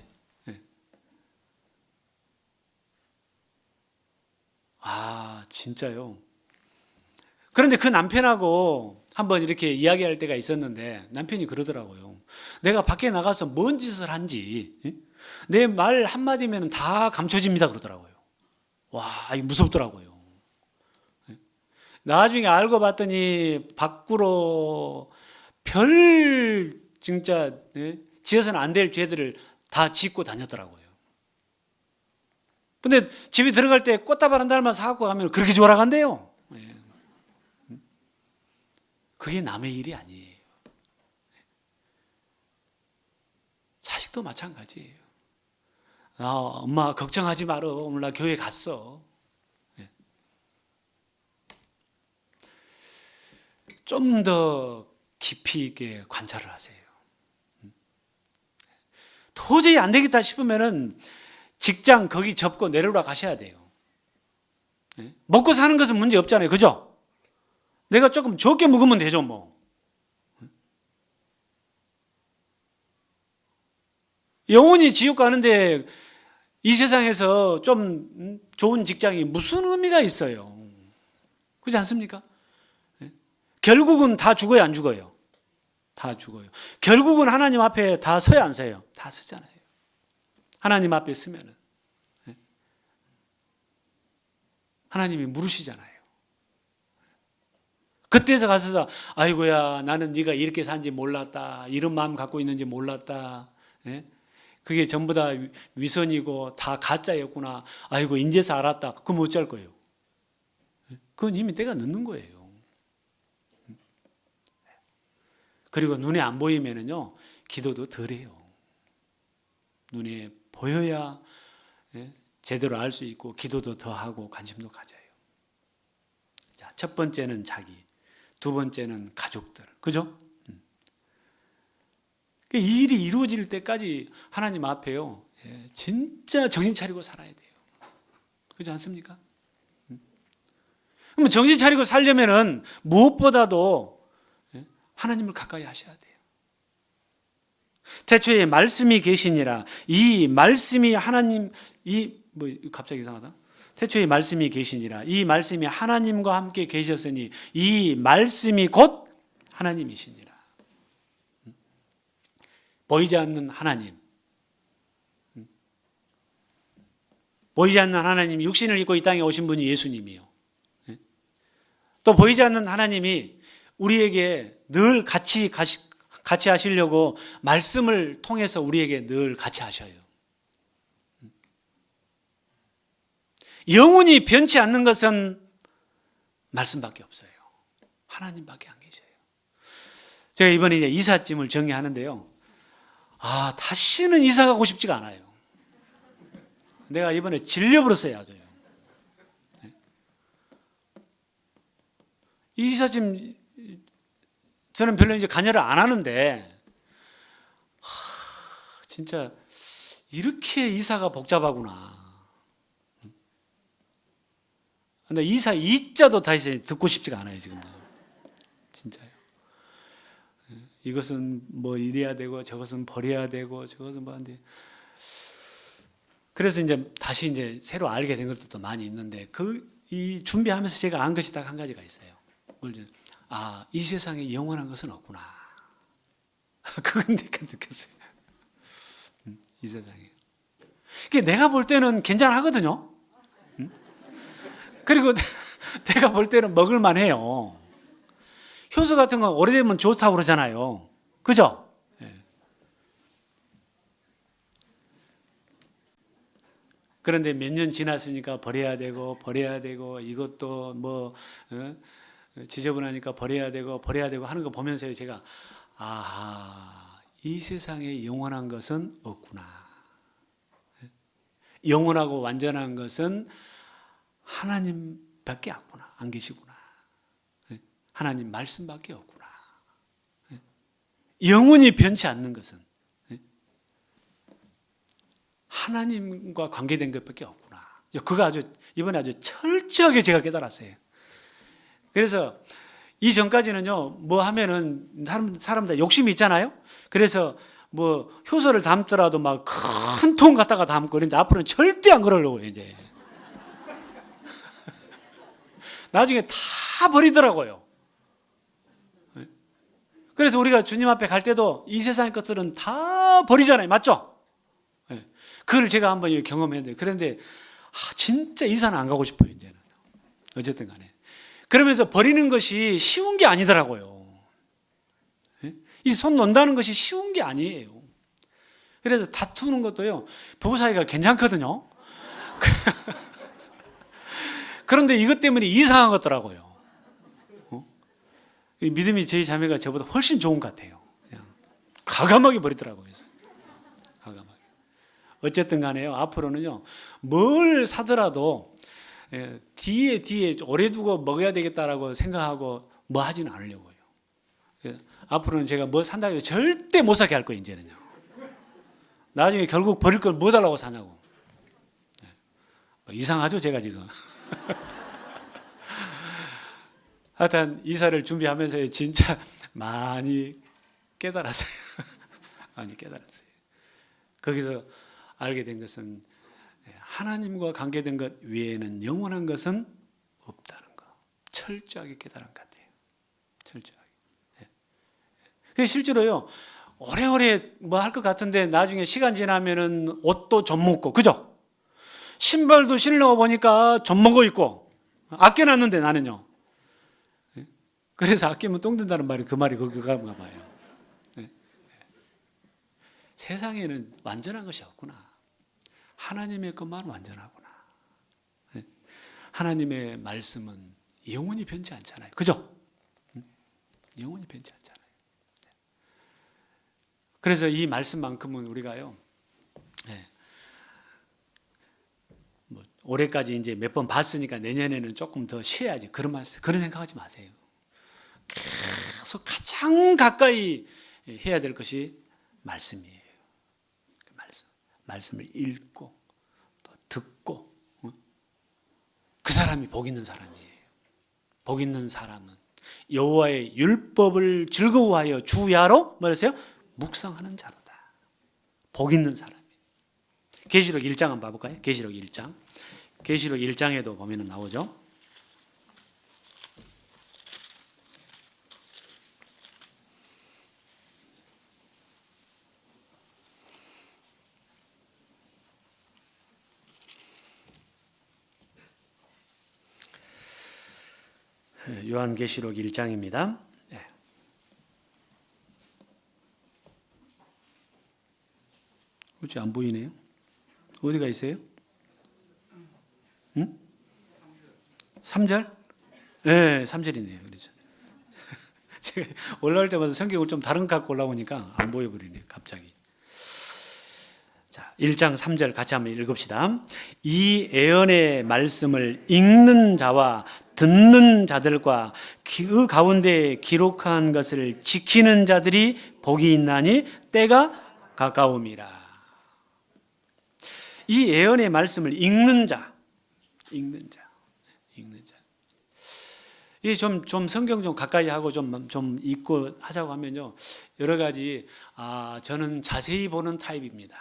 아, 진짜요? 그런데 그 남편하고 한번 이렇게 이야기할 때가 있었는데 남편이 그러더라고요. 내가 밖에 나가서 뭔 짓을 한지 내 말 한마디면 다 감춰집니다 그러더라고요. 와, 이거 무섭더라고요. 나중에 알고 봤더니 밖으로 별 진짜 지어서는 안 될 죄들을 다 짓고 다녔더라고요. 근데 집에 들어갈 때 꽃다발 한 달만 사갖고 가면 그렇게 좋아라간대요. 그게 남의 일이 아니에요. 자식도 마찬가지예요. 엄마 걱정하지 마라. 오늘 나 교회 갔어. 좀 더 깊이 있게 관찰을 하세요. 도저히 안 되겠다 싶으면은 직장 거기 접고 내려오라 가셔야 돼요. 먹고 사는 것은 문제 없잖아요. 그죠? 내가 조금 적게 먹으면 되죠, 뭐. 영원히 지옥 가는데 이 세상에서 좀 좋은 직장이 무슨 의미가 있어요? 그렇지 않습니까? 결국은 다 죽어요, 안 죽어요? 다 죽어요. 결국은 하나님 앞에 다 서요, 안 서요? 다 서잖아요. 하나님 앞에 서면은 하나님이 물으시잖아요. 그때서 가서 아이고야 나는 네가 이렇게 산지 몰랐다. 이런 마음 갖고 있는지 몰랐다. 그게 전부 다 위선이고 다 가짜였구나. 아이고 인제서 알았다. 그럼 어쩔 거예요? 그건 이미 때가 늦는 거예요. 그리고 눈에 안 보이면은요 기도도 덜해요. 눈에 보여야 제대로 알 수 있고 기도도 더 하고 관심도 가져요. 자, 첫 번째는 자기, 두 번째는 가족들, 그죠? 이 일이 이루어질 때까지 하나님 앞에요 진짜 정신 차리고 살아야 돼요. 그렇지 않습니까? 그럼 정신 차리고 살려면은 무엇보다도 하나님을 가까이 하셔야 돼요. 태초에 말씀이 계시니라. 이 말씀이 하나님, 갑자기 이상하다. 태초에 말씀이 계시니라. 이 말씀이 하나님과 함께 계셨으니 이 말씀이 곧 하나님이시니라. 보이지 않는 하나님. 보이지 않는 하나님, 육신을 입고 이 땅에 오신 분이 예수님이요. 또 보이지 않는 하나님이 우리에게 늘 같이 하시려고 말씀을 통해서 우리에게 늘 같이 하셔요. 영원히 변치 않는 것은 말씀밖에 없어요. 하나님밖에 안 계셔요. 제가 이번에 이제 이삿짐을 정리하는데요. 다시는 이사 가고 싶지가 않아요. 내가 이번에 질려버렸어요, 아주. 이 이삿짐 저는 별로 이제 관여를 안 하는데 진짜 이렇게 이사가 복잡하구나. 근데 이사 이자도 다시 듣고 싶지가 않아요, 지금. 진짜요. 이것은 뭐 이래야 되고 저것은 버려야 되고 저것은 뭐 한데. 그래서 이제 다시 이제 새로 알게 된 것도 많이 있는데 이 준비하면서 제가 안 것이 딱 한 가지가 있어요. 이 세상에 영원한 것은 없구나. 그건 내가 느꼈어요. 이 세상에. 내가 볼 때는 괜찮하거든요. 그리고 내가 볼 때는 먹을만 해요. 효소 같은 건 오래되면 좋다고 그러잖아요. 그죠? 네. 그런데 몇 년 지났으니까 버려야 되고 이것도 뭐 지저분하니까 버려야 되고 하는 거 보면서요, 제가 이 세상에 영원한 것은 없구나. 영원하고 완전한 것은 하나님밖에 없구나. 안 계시구나. 하나님 말씀밖에 없구나. 영원히 변치 않는 것은 하나님과 관계된 것밖에 없구나. 그거 이번에 아주 철저하게 제가 깨달았어요. 그래서 이전까지는요, 뭐 하면은 사람들 욕심이 있잖아요. 그래서 뭐 효소를 담더라도 막 큰 통 갖다가 담고 그런데 앞으로는 절대 안 그러려고요, 이제. 나중에 다 버리더라고요. 그래서 우리가 주님 앞에 갈 때도 이 세상의 것들은 다 버리잖아요. 맞죠? 그걸 제가 한번 경험했는데, 그런데 진짜 이사는 안 가고 싶어요, 이제는. 어쨌든 간에. 그러면서 버리는 것이 쉬운 게 아니더라고요. 이 손 놓는다는 것이 쉬운 게 아니에요. 그래서 다투는 것도요, 부부 사이가 괜찮거든요. 그런데 이것 때문에 이상한 것더라고요. 믿음이 저희 자매가 저보다 훨씬 좋은 것 같아요. 그냥 과감하게 버리더라고요. 그래서 과감하게. 어쨌든 간에요, 앞으로는요, 뭘 사더라도 뒤에 오래 두고 먹어야 되겠다라고 생각하고 뭐 하지는 않으려고요. 앞으로는 제가 뭐 산다고 해도 절대 못 사게 할 거예요, 이제는요. 나중에 결국 버릴 걸 뭐 달라고 사냐고. 이상하죠, 제가 지금. 하여튼 이사를 준비하면서 진짜 많이 깨달았어요. 많이 깨달았어요. 거기서 알게 된 것은 하나님과 관계된 것 외에는 영원한 것은 없다는 거. 철저하게 깨달은 것 같아요. 철저하게. 실제로요, 오래오래 뭐 할 것 같은데 나중에 시간 지나면은 옷도 좀 먹고, 그죠? 신발도 신으려고 보니까 좀 먹어 있고, 아껴놨는데 나는요. 그래서 아끼면 똥 된다는 말이 그 말이 그건가 봐요. 세상에는 완전한 것이 없구나. 하나님의 것만 완전하구나. 하나님의 말씀은 영원히 변치 않잖아요. 그죠? 영원히 변치 않잖아요. 그래서 이 말씀만큼은 우리가요, 뭐 올해까지 이제 몇 번 봤으니까 내년에는 조금 더 쉬어야지. 그런 생각하지 마세요. 계속 가장 가까이 해야 될 것이 말씀이에요. 말씀을 읽고 또 듣고, 그 사람이 복 있는 사람이에요. 복 있는 사람은 여호와의 율법을 즐거워하여 주야로 뭐랬어요? 묵상하는 자로다. 복 있는 사람이에요. 계시록 1장 한번 봐볼까요? 계시록 1장. 계시록 1장에도 보면 나오죠. 요한계시록 1장입니다. 그렇지, 안 보이네요. 어디가 있어요? 응? 3절? 네, 3절이네요. 그렇죠. 제가 올라올 때마다 성경을 좀 다른 거 갖고 올라오니까 안 보여버리네요. 갑자기. 자, 1장 3절 같이 한번 읽읍시다. 이 예언의 말씀을 읽는 자와 듣는 자들과 그 가운데 기록한 것을 지키는 자들이 복이 있나니 때가 가까움이라. 이 예언의 말씀을 읽는 자. 이 좀 성경 좀 가까이 하고 좀 읽고 하자고 하면요. 여러 가지, 저는 자세히 보는 타입입니다.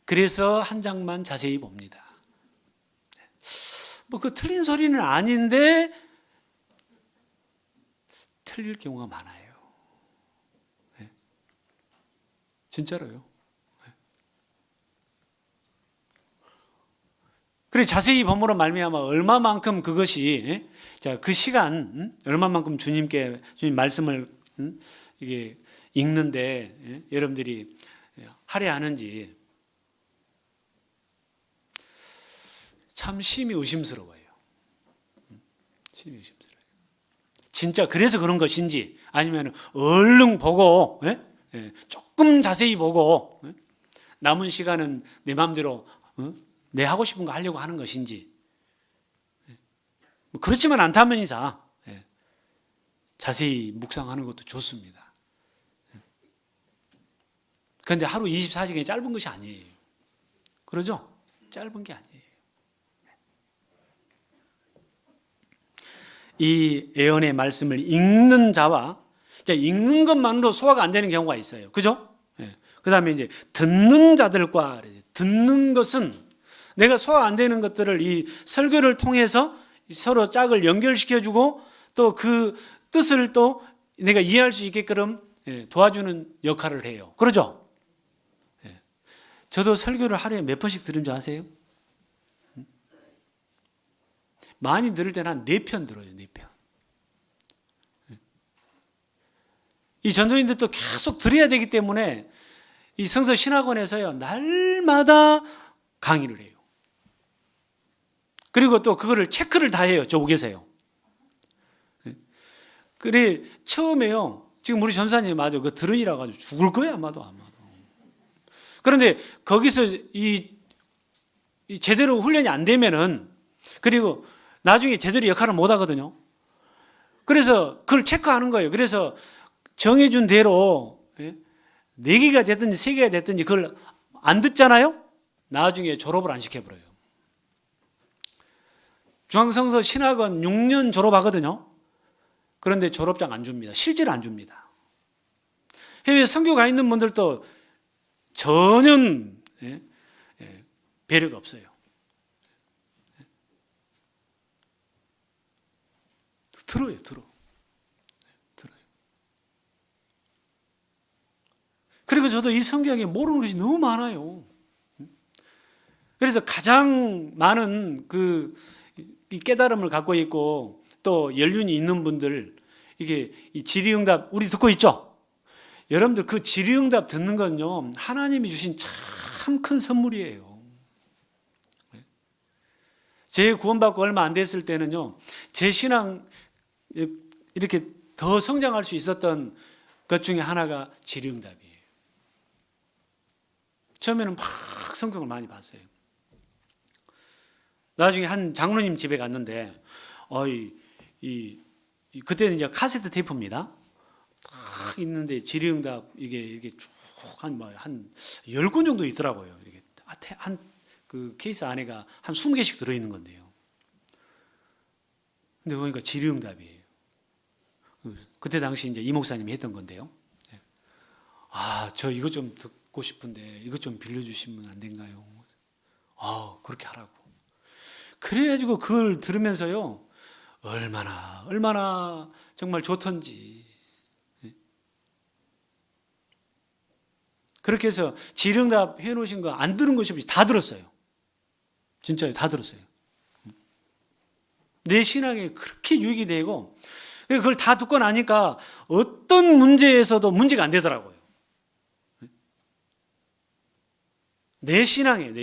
그래서 한 장만 자세히 봅니다. 뭐 그 틀린 소리는 아닌데 틀릴 경우가 많아요. 네. 진짜로요. 네. 그래 자세히 본으로 말미암아 얼마만큼 그것이 자, 그 시간 얼마만큼 주님 말씀을 이게 읽는데 여러분들이 할애하는지 참 심히 의심스러워요. 심히 의심스러워요. 진짜 그래서 그런 것인지 아니면 얼른 보고 조금 자세히 보고 남은 시간은 내 마음대로 내 하고 싶은 거 하려고 하는 것인지 그렇지만 않다면 이상 자세히 묵상하는 것도 좋습니다. 그런데 하루 24시간이 짧은 것이 아니에요. 그러죠? 짧은 게 아니에요. 이 예언의 말씀을 읽는 자와 읽는 것만으로 소화가 안 되는 경우가 있어요. 그죠? 그 다음에 이제 듣는 자들과 듣는 것은 내가 소화 안 되는 것들을 이 설교를 통해서 서로 짝을 연결시켜주고 또 그 뜻을 또 내가 이해할 수 있게끔 도와주는 역할을 해요. 그러죠? 저도 설교를 하루에 몇 번씩 들은 줄 아세요? 많이 들을 때는 한 4편 들어요. 4편. 이 전도인들도 계속 들어야 되기 때문에 이 성서 신학원에서요 날마다 강의를 해요. 그리고 또 그거를 체크를 다 해요. 저옥에서요. 그래 처음에요. 지금 우리 전사님 아주 그 들으니라 가지고 죽을 거야 아마도. 그런데 거기서 이 제대로 훈련이 안 되면은 그리고 나중에 제대로 역할을 못 하거든요. 그래서 그걸 체크하는 거예요. 그래서 정해준 대로 4개가 됐든지 3개가 됐든지 그걸 안 듣잖아요. 나중에 졸업을 안 시켜버려요. 중앙성서 신학원 6년 졸업하거든요. 그런데 졸업장 안 줍니다. 실제로 안 줍니다. 해외 선교 가 있는 분들도 전혀 배려가 없어요. 들어요. 그리고 저도 이 성경에 모르는 것이 너무 많아요. 그래서 가장 많은 이 깨달음을 갖고 있고 또 연륜이 있는 분들 이게 이 질의응답 우리 듣고 있죠? 여러분들 그 질의응답 듣는 건요 하나님이 주신 참 큰 선물이에요. 제 구원받고 얼마 안 됐을 때는요 제 신앙 이렇게 더 성장할 수 있었던 것 중에 하나가 질의응답이에요. 처음에는 막 성경을 많이 봤어요. 나중에 한 장로님 집에 갔는데 그때는 이제 카세트 테이프입니다. 딱 있는데 질의응답 이게 쭉 한 10권 정도 있더라고요. 이렇게 한 그 케이스 안에가 한 20개씩 들어있는 건데요. 근데 보니까 질의응답이에요. 그때 당시 이제 이 목사님이 했던 건데요. 저 이거 좀 듣고 싶은데 이것 좀 빌려주시면 안 된가요? 그렇게 하라고. 그래가지고 그걸 들으면서요 얼마나 정말 좋던지. 그렇게 해서 질의응답 해놓으신 거 안 들은 것이 없이 다 들었어요. 진짜요, 다 들었어요. 내 신앙에 그렇게 유익이 되고 그걸 다 듣고 나니까 어떤 문제에서도 문제가 안 되더라고요. 내 신앙에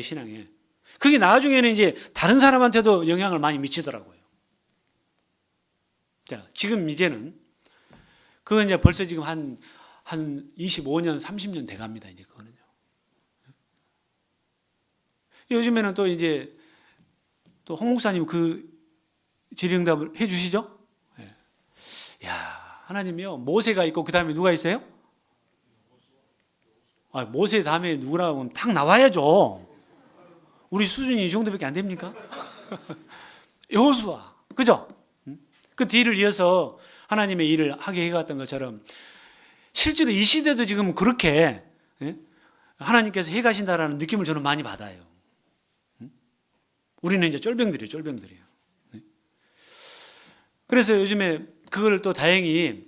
그게 나중에는 이제 다른 사람한테도 영향을 많이 미치더라고요. 자, 지금 이제는 그건 이제 벌써 지금 한 25년, 30년 돼 갑니다. 이제 그거는요. 요즘에는 또 이제 또 홍 목사님 그 질의응답을 해 주시죠? 예. 야, 하나님이요. 모세가 있고 그다음에 누가 있어요? 아, 모세 다음에 누구라고 하면 딱 나와야죠. 우리 수준이 이 정도밖에 안 됩니까? 여호수아. 그죠? 그 뒤를 이어서 하나님의 일을 하게 해갔던 것처럼 실제로 이 시대도 지금 그렇게 하나님께서 해가신다라는 느낌을 저는 많이 받아요. 우리는 이제 쫄병들이에요. 그래서 요즘에 그걸 또 다행히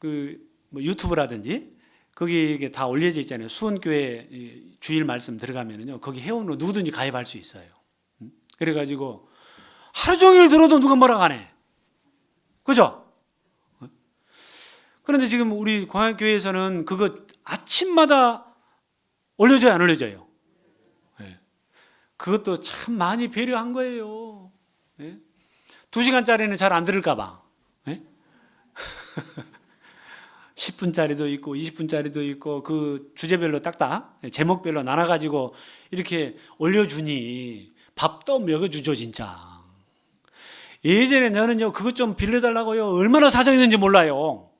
그 뭐 유튜브라든지 거기에 다 올려져 있잖아요. 수원교회 주일 말씀 들어가면은요, 거기 회원으로 누구든지 가입할 수 있어요. 그래가지고 하루 종일 들어도 누가 뭐라고 안 해. 그죠? 그런데 지금 우리 광양교회에서는 그거 아침마다 올려줘요, 안 올려줘요? 네. 그것도 참 많이 배려한 거예요. 네? 2시간짜리는 잘 안 들을까봐. 네? 10분짜리도 있고 20분짜리도 있고 그 주제별로 딱딱 제목별로 나눠가지고 이렇게 올려주니 밥도 먹여주죠, 진짜. 예전에 저는요, 그것 좀 빌려달라고요, 얼마나 사정했는지 몰라요.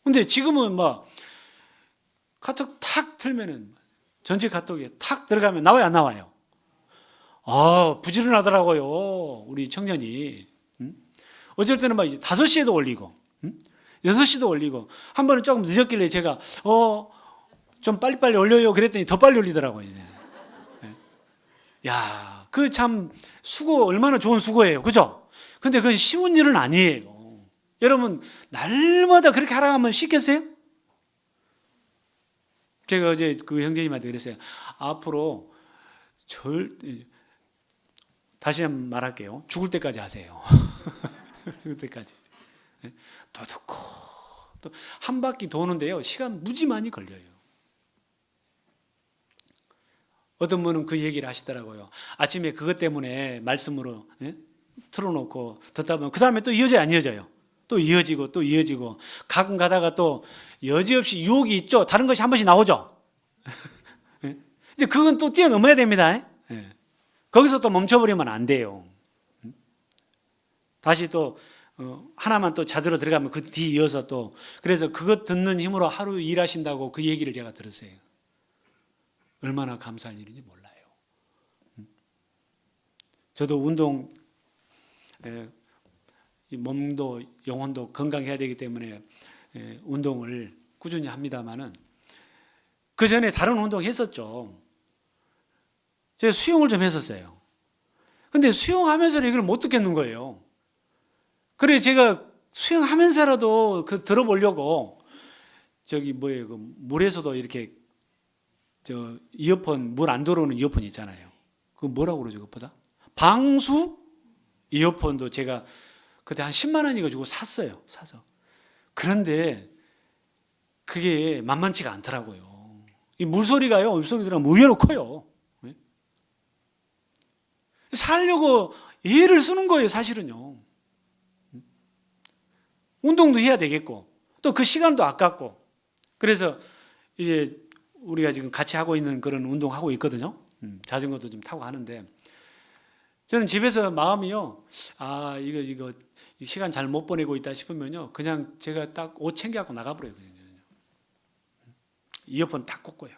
근데 지금은 뭐 카톡 탁 틀면은 전체 카톡에 탁 들어가면 나와요, 안 나와요? 아, 부지런하더라고요, 우리 청년이. 어쩔 때는 막 5시에도 올리고 6시도 올리고, 한 번은 조금 늦었길래 제가 좀 빨리빨리 올려요 그랬더니 더 빨리 올리더라고요, 이제. 야, 그 참 수고, 얼마나 좋은 수고예요, 그죠? 근데 그건 쉬운 일은 아니에요. 여러분, 날마다 그렇게 하라고 하면 쉽겠어요? 제가 어제 그 형제님한테 그랬어요. 앞으로 다시 한번 말할게요. 죽을 때까지 하세요. 죽을 때까지. 또 듣고 또 한 바퀴 도는데요, 시간 무지 많이 걸려요. 어떤 분은 그 얘기를 하시더라고요. 아침에 그것 때문에 말씀으로 틀어놓고 듣다 보면 그 다음에 또 이어져요, 안 이어져요? 또 이어지고 또 이어지고, 가끔 가다가 또 여지없이 유혹이 있죠. 다른 것이 한 번씩 나오죠. 이제 그건 또 뛰어넘어야 됩니다. 거기서 또 멈춰버리면 안 돼요. 다시 또 하나만 또 자대로 들어가면 그 뒤 이어서 또, 그래서 그것 듣는 힘으로 하루 일하신다고 그 얘기를 제가 들었어요. 얼마나 감사한 일인지 몰라요. 저도 운동, 몸도 영혼도 건강해야 되기 때문에 운동을 꾸준히 합니다만은, 그 전에 다른 운동 했었죠. 제가 수영을 좀 했었어요. 근데 수영하면서 이걸 못 듣겠는 거예요. 그래 제가 수영하면서라도 그 들어보려고 저기 뭐예요, 그 물에서도 이렇게 저 이어폰, 물 안 들어오는 이어폰 있잖아요. 그 뭐라고 그러죠, 그것보다? 방수 이어폰도 제가 그때 한 10만 원이가 주고 샀어요. 사서. 그런데 그게 만만치가 않더라고요. 이 물소리가요, 물소리 들으면 의외로 커요. 살려고 애를 쓰는 거예요, 사실은요. 운동도 해야 되겠고, 또 그 시간도 아깝고. 그래서 이제 우리가 지금 같이 하고 있는 그런 운동하고 있거든요. 자전거도 좀 타고 하는데, 저는 집에서 마음이요, 아, 이거 시간 잘 못 보내고 있다 싶으면요, 그냥 제가 딱 옷 챙겨갖고 나가버려요. 그냥. 이어폰 딱 꽂고요.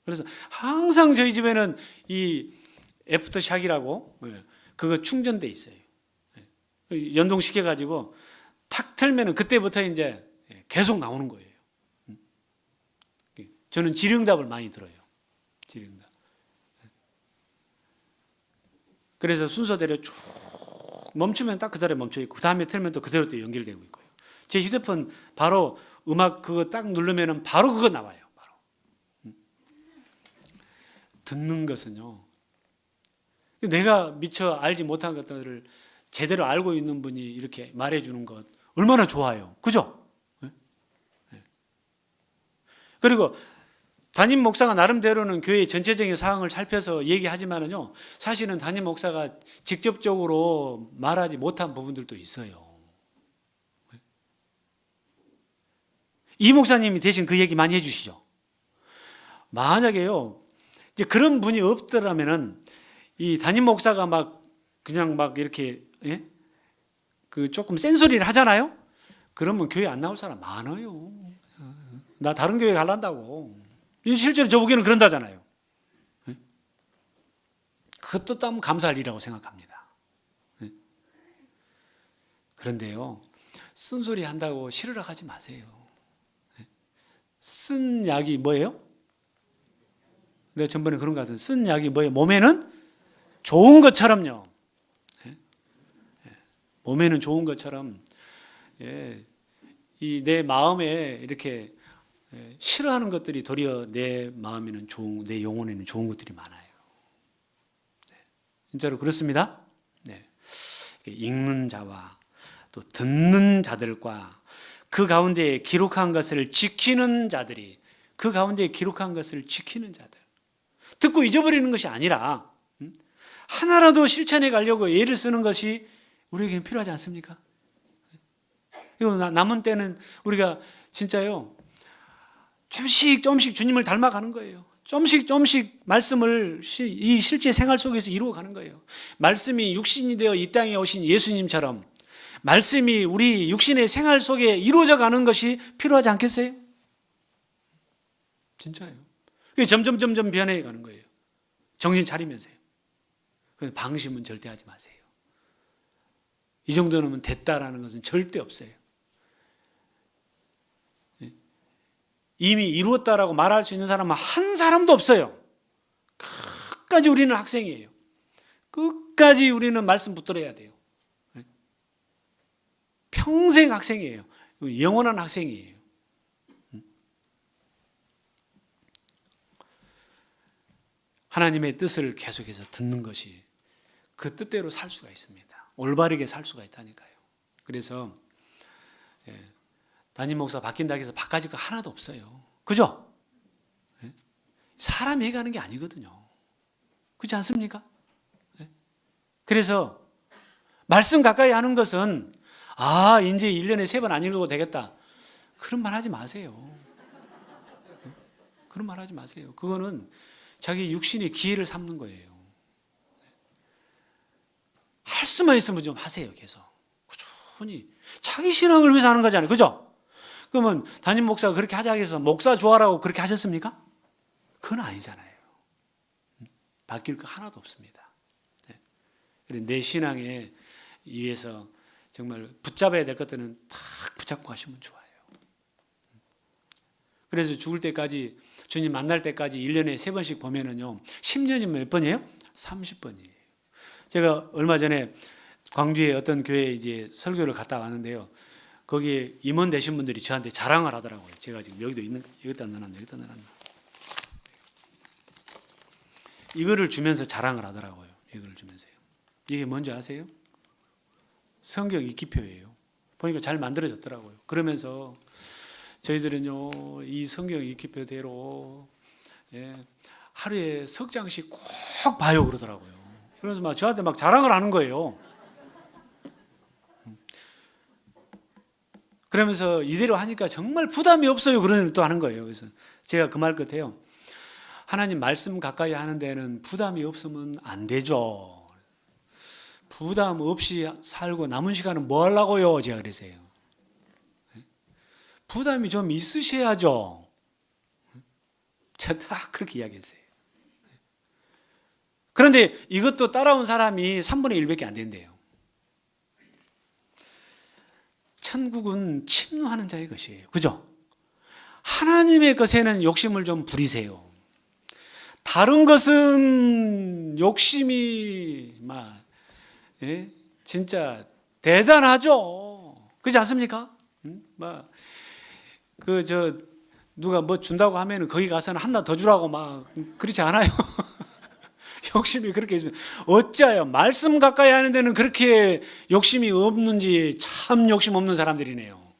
그래서 항상 저희 집에는 이 애프터샥이라고 그거 충전돼 있어요. 연동시켜가지고 탁 틀면은 그때부터 이제 계속 나오는 거예요. 저는 질의응답을 많이 들어요. 질의응답. 그래서 순서대로 쭉 멈추면 딱 그대로 멈춰 있고, 그 다음에 틀면 또 그대로 또 연결되고 있고요. 제 휴대폰 바로 음악 그거 딱 누르면은 바로 그거 나와요. 바로. 듣는 것은요, 내가 미처 알지 못한 것들을 제대로 알고 있는 분이 이렇게 말해주는 것 얼마나 좋아요. 그죠? 그리고 담임 목사가 나름대로는 교회의 전체적인 상황을 살펴서 얘기하지만은요, 사실은 담임 목사가 직접적으로 말하지 못한 부분들도 있어요. 이 목사님이 대신 그 얘기 많이 해주시죠. 만약에요, 이제 그런 분이 없더라면은 이 담임 목사가 막 그냥 막 이렇게 예? 그 조금 센 소리를 하잖아요. 그러면 교회 안 나올 사람 많아요. 나 다른 교회 갈란다고. 실제로 저보기에는 그런다잖아요. 그것도 또 한번 감사할 일이라고 생각합니다. 그런데요, 쓴소리 한다고 싫으라 하지 마세요. 쓴 약이 뭐예요? 내가 전번에 그런 거 같은데, 쓴 약이 뭐예요? 몸에는 좋은 것처럼요. 몸에는 좋은 것처럼 이 내 마음에 이렇게 싫어하는 것들이 도리어 내 마음에는 좋은, 내 영혼에는 좋은 것들이 많아요. 진짜로 그렇습니다. 네. 읽는 자와 또 듣는 자들과 그 가운데 기록한 것을 지키는 자들이, 그 가운데 기록한 것을 지키는 자들, 듣고 잊어버리는 것이 아니라 하나라도 실천해 가려고 애를 쓰는 것이 우리에게는 필요하지 않습니까? 이거 남은 때는 우리가 진짜요, 조금씩 주님을 닮아가는 거예요. 조금씩 말씀을 이 실제 생활 속에서 이루어가는 거예요. 말씀이 육신이 되어 이 땅에 오신 예수님처럼 말씀이 우리 육신의 생활 속에 이루어져 가는 것이 필요하지 않겠어요? 진짜예요. 그게 점점 변해 가는 거예요. 정신 차리면서요. 그래서 방심은 절대 하지 마세요. 이 정도는 됐다라는 것은 절대 없어요. 이미 이루었다라고 말할 수 있는 사람은 한 사람도 없어요. 끝까지 우리는 학생이에요. 끝까지 우리는 말씀 붙들어야 돼요. 평생 학생이에요. 영원한 학생이에요. 하나님의 뜻을 계속해서 듣는 것이 그 뜻대로 살 수가 있습니다. 올바르게 살 수가 있다니까요. 그래서 담임 목사 바뀐다고 해서 바꿔질 거 하나도 없어요. 그죠? 사람이 해가는 게 아니거든요. 그렇지 않습니까? 그래서 말씀 가까이 하는 것은 이제 1년에 3번 안 읽어도 되겠다, 그런 말 하지 마세요. 그런 말 하지 마세요. 그거는 자기 육신의 기회를 삼는 거예요. 할 수만 있으면 좀 하세요. 계속 꾸준히. 자기 신앙을 위해서 하는 거잖아요. 그죠? 그러면 담임 목사가 그렇게 하자고 해서 목사 좋아라고 그렇게 하셨습니까? 그건 아니잖아요. 바뀔 거 하나도 없습니다. 내 신앙에 의해서 정말 붙잡아야 될 것들은 다 붙잡고 가시면 좋아요. 그래서 죽을 때까지, 주님 만날 때까지 1년에 3번씩 보면은요, 10년이면 몇 번이에요? 30번이에요. 제가 얼마 전에 광주의 어떤 교회에 이제 설교를 갔다 왔는데요, 거기에 임원 되신 분들이 저한테 자랑을 하더라고요. 제가 지금 여기도 있는, 여기다 넣어놨나, 여기다 넣어놨나. 이거를 주면서 자랑을 하더라고요. 이거를 주면서요. 이게 뭔지 아세요? 성경 읽기표예요. 보니까 잘 만들어졌더라고요. 그러면서 저희들은요, 이 성경 읽기표대로 하루에 석 장씩 꼭 봐요 그러더라고요. 그래서 막 저한테 막 자랑을 하는 거예요. 그러면서 이대로 하니까 정말 부담이 없어요. 그런 또 하는 거예요. 그래서 제가 그 말 같아요. 하나님 말씀 가까이 하는 데는 부담이 없으면 안 되죠. 부담 없이 살고 남은 시간은 뭐 하려고요? 제가 그랬어요. 부담이 좀 있으셔야죠. 제가 딱 그렇게 이야기했어요. 그런데 이것도 따라온 사람이 3분의 1밖에 안 된대요. 천국은 침노하는 자의 것이에요. 그죠? 하나님의 것에는 욕심을 좀 부리세요. 다른 것은 욕심이 진짜 대단하죠. 그렇지 않습니까? 누가 뭐 준다고 하면은 거기 가서는 하나 더 주라고 막 그렇지 않아요? 욕심이 그렇게 있으면 어찌하여 말씀 가까이 하는 데는 그렇게 욕심이 없는지, 참 욕심 없는 사람들이네요.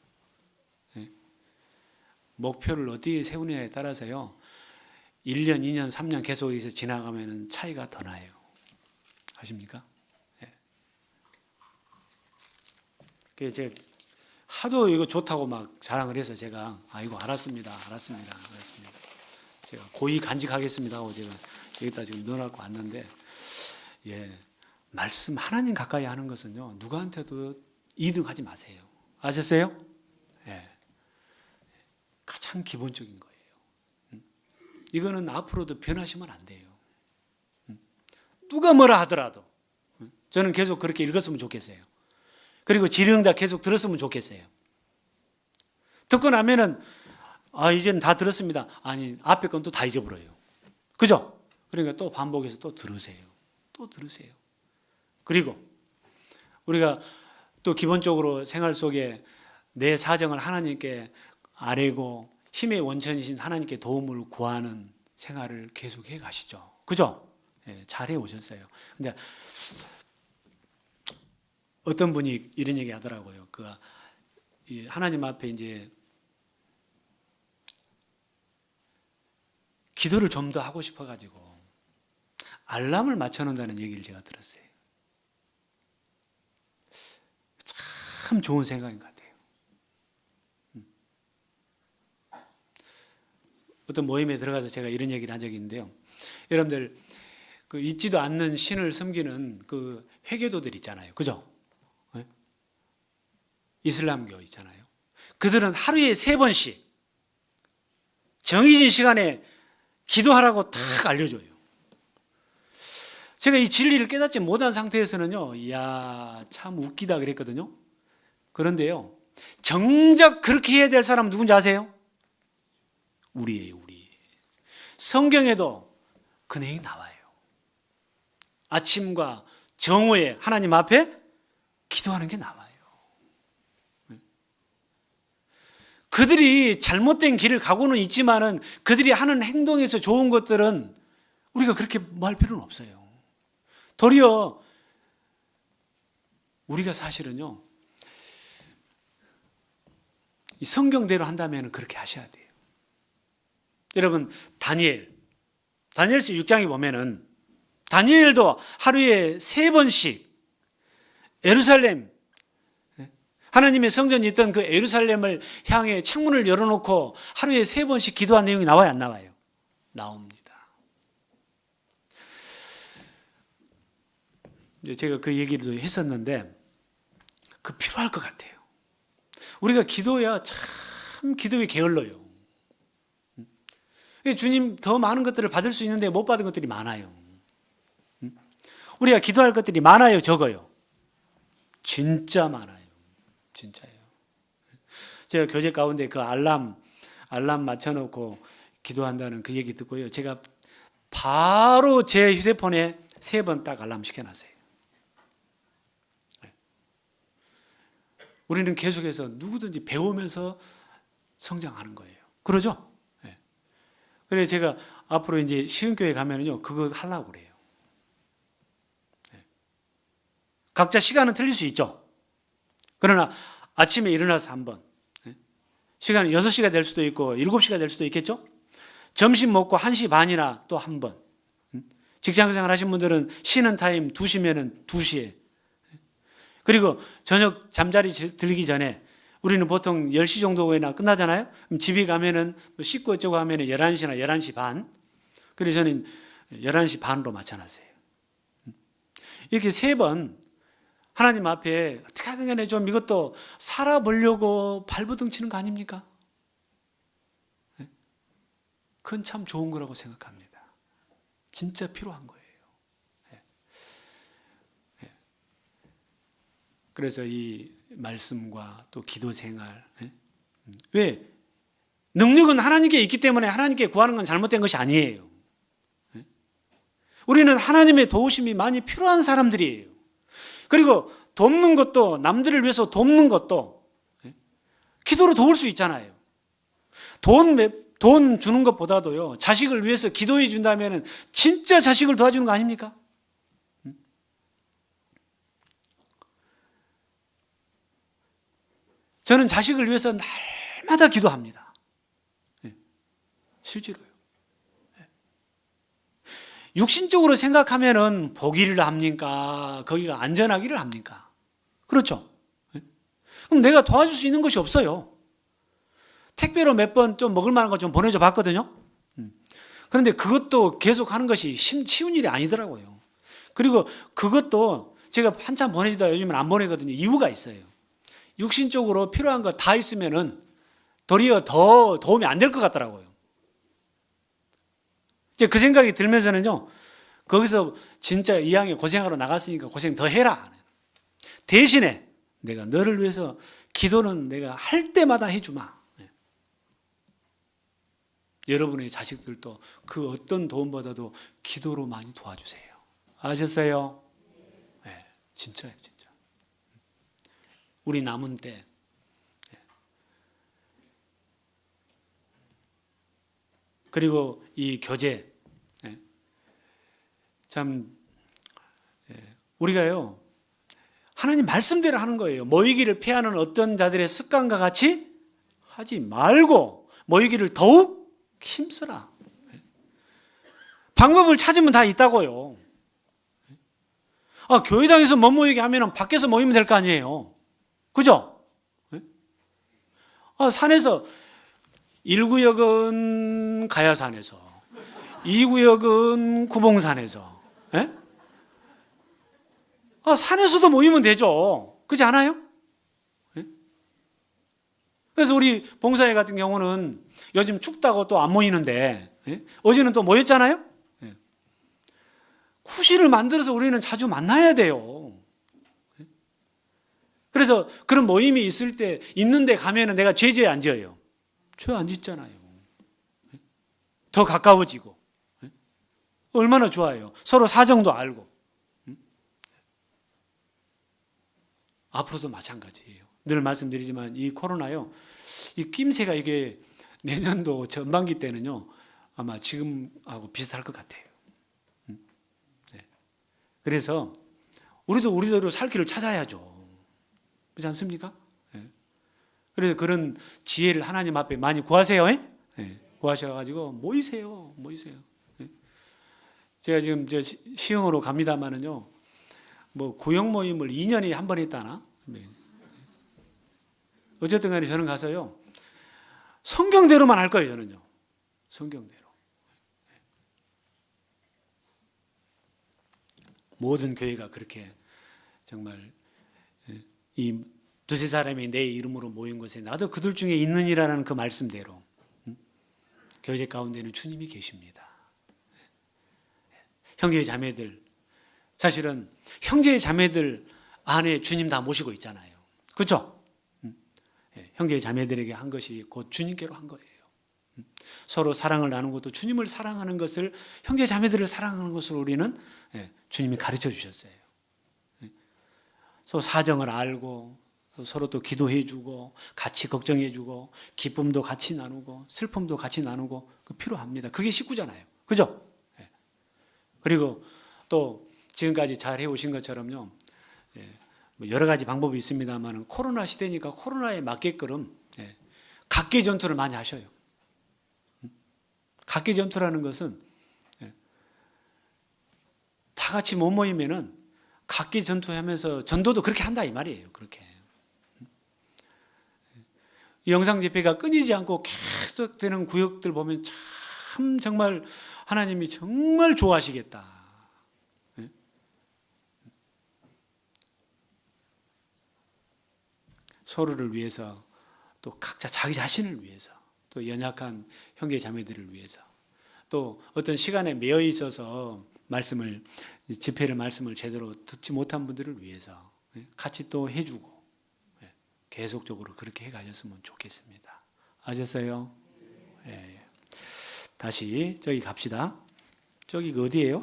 목표를 어디에 세우느냐에 따라서요, 1년, 2년, 3년 계속해서 지나가면 차이가 더 나요. 아십니까? 그래서 제가 하도 이거 좋다고 막 자랑을 해서 제가 아이고 알았습니다. 제가 고이 간직하겠습니다 하고 제가 여기다 지금 넣어놓고 왔는데, 예, 말씀 하나님 가까이 하는 것은요, 누구한테도 2등하지 마세요. 아셨어요? 예, 가장 기본적인 거예요. 이거는 앞으로도 변하시면 안 돼요. 누가 뭐라 하더라도 저는 계속 그렇게 읽었으면 좋겠어요. 그리고 질의응답 계속 들었으면 좋겠어요. 듣고 나면은 이제는 다 들었습니다. 아니, 앞에 건 또 다 잊어버려요. 그죠? 그러니까 또 반복해서 또 들으세요. 또 들으세요. 그리고 우리가 또 기본적으로 생활 속에 내 사정을 하나님께 아뢰고 힘의 원천이신 하나님께 도움을 구하는 생활을 계속해 가시죠. 그죠? 예, 잘해 오셨어요. 근데 어떤 분이 이런 얘기 하더라고요. 하나님 앞에 이제 기도를 좀 더 하고 싶어가지고 알람을 맞춰놓는다는 얘기를 제가 들었어요. 참 좋은 생각인 것 같아요. 어떤 모임에 들어가서 제가 이런 얘기를 한 적이 있는데요. 여러분들 잊지도 않는 신을 섬기는 그 회교도들 있잖아요. 그죠? 네? 이슬람교 있잖아요. 그들은 하루에 3번씩 정해진 시간에 기도하라고 딱 알려줘요. 제가 이 진리를 깨닫지 못한 상태에서는요, 이야, 참 웃기다 그랬거든요. 그런데요, 정작 그렇게 해야 될 사람은 누군지 아세요? 우리예요, 우리. 성경에도 그 내용이 나와요. 아침과 정오에 하나님 앞에 기도하는 게 나와요. 그들이 잘못된 길을 가고는 있지만은 그들이 하는 행동에서 좋은 것들은 우리가 그렇게 뭐 할 필요는 없어요. 도리어 우리가 사실은요, 이 성경대로 한다면 그렇게 하셔야 돼요. 여러분, 다니엘서 6장에 보면은 다니엘도 하루에 3번씩 예루살렘, 하나님의 성전이 있던 그 예루살렘을 향해 창문을 열어놓고 하루에 3번씩 기도한 내용이 나와요, 안 나와요? 나옵니다. 이제 제가 그 얘기를 했었는데 필요할 것 같아요. 우리가 기도야 참 기도에 게을러요. 주님 더 많은 것들을 받을 수 있는데 못 받은 것들이 많아요. 우리가 기도할 것들이 많아요, 적어요? 진짜 많아요. 진짜예요. 제가 교제 가운데 알람 맞춰놓고 기도한다는 그 얘기 듣고요, 제가 바로 제 휴대폰에 3번 딱 알람 시켜놨어요. 우리는 계속해서 누구든지 배우면서 성장하는 거예요. 그러죠? 그래서 제가 앞으로 이제 시흥교회 가면은요, 그거 하려고 그래요. 각자 시간은 틀릴 수 있죠. 그러나 아침에 일어나서 한번, 시간은 6시가 될 수도 있고 7시가 될 수도 있겠죠. 점심 먹고 1시 반이나 또 한 번. 직장생활 하신 분들은 쉬는 타임 2시면은 2시에. 그리고 저녁 잠자리 들기 전에 우리는 보통 10시 정도에나 끝나잖아요. 그럼 집에 가면은 씻고 어쩌고 하면은 11시나 11시 반. 그래서 저는 11시 반으로 맞춰놨어요. 이렇게 3번 하나님 앞에 어떻게 하든 간에 좀 이것도 살아보려고 발버둥 치는 거 아닙니까? 그건 참 좋은 거라고 생각합니다. 진짜 필요한 거예요. 그래서 이 말씀과 또 기도 생활, 왜? 능력은 하나님께 있기 때문에 하나님께 구하는 건 잘못된 것이 아니에요. 우리는 하나님의 도우심이 많이 필요한 사람들이에요. 그리고 돕는 것도, 남들을 위해서 돕는 것도 기도로 도울 수 있잖아요. 돈 주는 것보다도요, 자식을 위해서 기도해 준다면 진짜 자식을 도와주는 거 아닙니까? 저는 자식을 위해서 날마다 기도합니다. 실제로요. 육신적으로 생각하면은 보기를 합니까? 거기가 안전하기를 합니까? 그렇죠. 그럼 내가 도와줄 수 있는 것이 없어요. 택배로 몇 번 좀 먹을 만한 거 좀 보내줘 봤거든요. 그런데 그것도 계속 하는 것이 쉬운 일이 아니더라고요. 그리고 그것도 제가 한참 보내주다 요즘은 안 보내거든요. 이유가 있어요. 육신적으로 필요한 거 다 있으면은 도리어 더 도움이 안 될 것 같더라고요. 이제 그 생각이 들면서는요, 거기서 진짜 이왕에 고생하러 나갔으니까 고생 더 해라. 대신에 내가 너를 위해서 기도는 내가 할 때마다 해주마. 여러분의 자식들도 그 어떤 도움보다도 기도로 많이 도와주세요. 아셨어요? 네, 진짜예요, 진짜. 우리 남은 때 그리고 이 교제 참 우리가요 하나님 말씀대로 하는 거예요. 모이기를 피하는 어떤 자들의 습관과 같이 하지 말고 모이기를 더욱 힘써라. 방법을 찾으면 다 있다고요. 교회당에서 못 모이게 하면 밖에서 모이면 될 거 아니에요. 그죠? 산에서 1구역은 가야산에서 2구역은 구봉산에서 산에서도 모이면 되죠. 그렇지 않아요? 그래서 우리 봉사회 같은 경우는 요즘 춥다고 또 안 모이는데 어제는 또 모였잖아요. 구실을 만들어서 우리는 자주 만나야 돼요. 그래서 그런 모임이 있을 때 있는데 가면은 내가 죄 안 지어요. 죄 안 짓잖아요. 더 가까워지고 얼마나 좋아요. 서로 사정도 알고. 앞으로도 마찬가지예요. 늘 말씀드리지만 이 코로나요, 이 낌새가 이게 내년도 전반기 때는요 아마 지금하고 비슷할 것 같아요. 그래서 우리도 우리대로 살 길을 찾아야죠. 그렇지 않습니까? 그래서 그런 지혜를 하나님 앞에 많이 구하세요. 구하셔가지고 모이세요. 제가 지금 시흥으로 갑니다만은요, 뭐 구역 모임을 2년에 한 번 했다나? 어쨌든 간에 저는 가서요, 성경대로만 할 거예요, 저는요. 성경대로. 모든 교회가 그렇게 정말 이 두세 사람이 내 이름으로 모인 곳에 나도 그들 중에 있느니라는 그 말씀대로 교회 가운데는 주님이 계십니다. 형제 자매들, 사실은 형제 자매들 안에 주님 다 모시고 있잖아요. 그렇죠? 형제 자매들에게 한 것이 곧 주님께로 한 거예요. 서로 사랑을 나누는 것도 주님을 사랑하는 것을, 형제 자매들을 사랑하는 것을 우리는 주님이 가르쳐 주셨어요. 서로 사정을 알고 서로 또 기도해 주고 같이 걱정해 주고 기쁨도 같이 나누고 슬픔도 같이 나누고 그 필요합니다. 그게 식구잖아요. 그죠? 그리고 또 지금까지 잘 해오신 것처럼요, 여러 가지 방법이 있습니다만 코로나 시대니까 코로나에 맞게끔 각계 전투를 많이 하셔요. 각계 전투라는 것은 다 같이 못 모이면은 각계 전투하면서 전도도 그렇게 한다 이 말이에요. 그렇게 영상 집회가 끊이지 않고 계속되는 구역들 보면 참 정말 하나님이 정말 좋아하시겠다. 서로를 위해서, 또 각자 자기 자신을 위해서, 또 연약한 형제 자매들을 위해서, 또 어떤 시간에 매여 있어서 집회를 말씀을 제대로 듣지 못한 분들을 위해서 같이 또 해주고 계속적으로 그렇게 해가셨으면 좋겠습니다. 아셨어요? 다시 저기 갑시다. 저기 어디예요?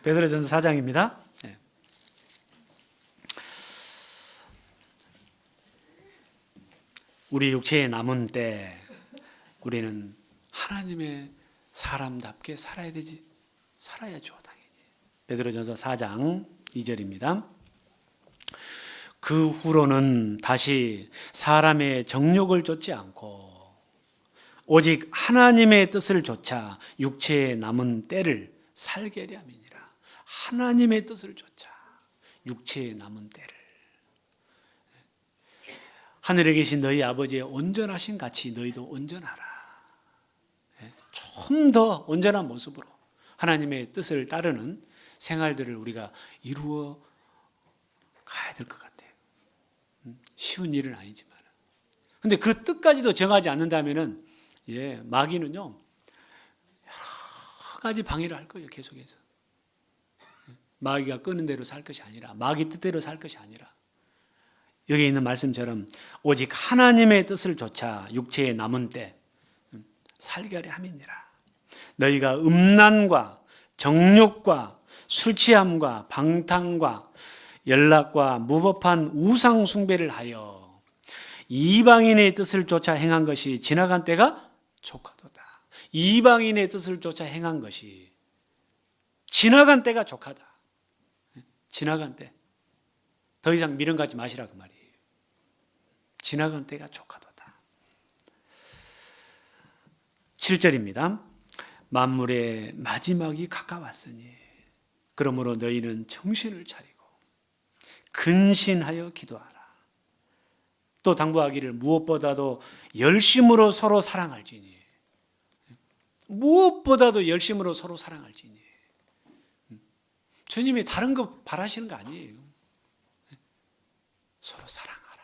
베드로전서 4장입니다. 우리 육체에 남은 때 우리는 하나님의 사람답게 살아야 되지. 살아야죠, 당연히. 베드로전서 4장 2절입니다. 그 후로는 다시 사람의 정욕을 좇지 않고 오직 하나님의 뜻을 좇아 육체에 남은 때를 살게 하려 함이니라. 하나님의 뜻을 좇아 육체에 남은 때를. 하늘에 계신 너희 아버지의 온전하신 같이 너희도 온전하라. 좀 더 온전한 모습으로 하나님의 뜻을 따르는 생활들을 우리가 이루어 가야 될 것 같아요. 쉬운 일은 아니지만. 근데 그 뜻까지도 정하지 않는다면은, 마귀는요, 여러 가지 방해를 할 거예요, 계속해서. 마귀가 끄는 대로 살 것이 아니라, 마귀 뜻대로 살 것이 아니라, 여기 있는 말씀처럼 오직 하나님의 뜻을 좇아 육체의 남은 때 살게 함이니라. 너희가 음란과 정욕과 술 취함과 방탕과 연락과 무법한 우상 숭배를 하여 이방인의 뜻을 쫓아 행한 것이 지나간 때가 족하도다. 이방인의 뜻을 쫓아 행한 것이 지나간 때가 족하다. 지나간 때. 더 이상 미련 갖지 마시라 그 말이에요. 지나간 때가 족하도다. 7절입니다. 만물의 마지막이 가까웠으니 그러므로 너희는 정신을 차리고 근신하여 기도하라. 또 당부하기를 무엇보다도 열심으로 서로 사랑할지니. 무엇보다도 열심으로 서로 사랑할지니. 주님이 다른 거 바라시는 거 아니에요. 서로 사랑하라.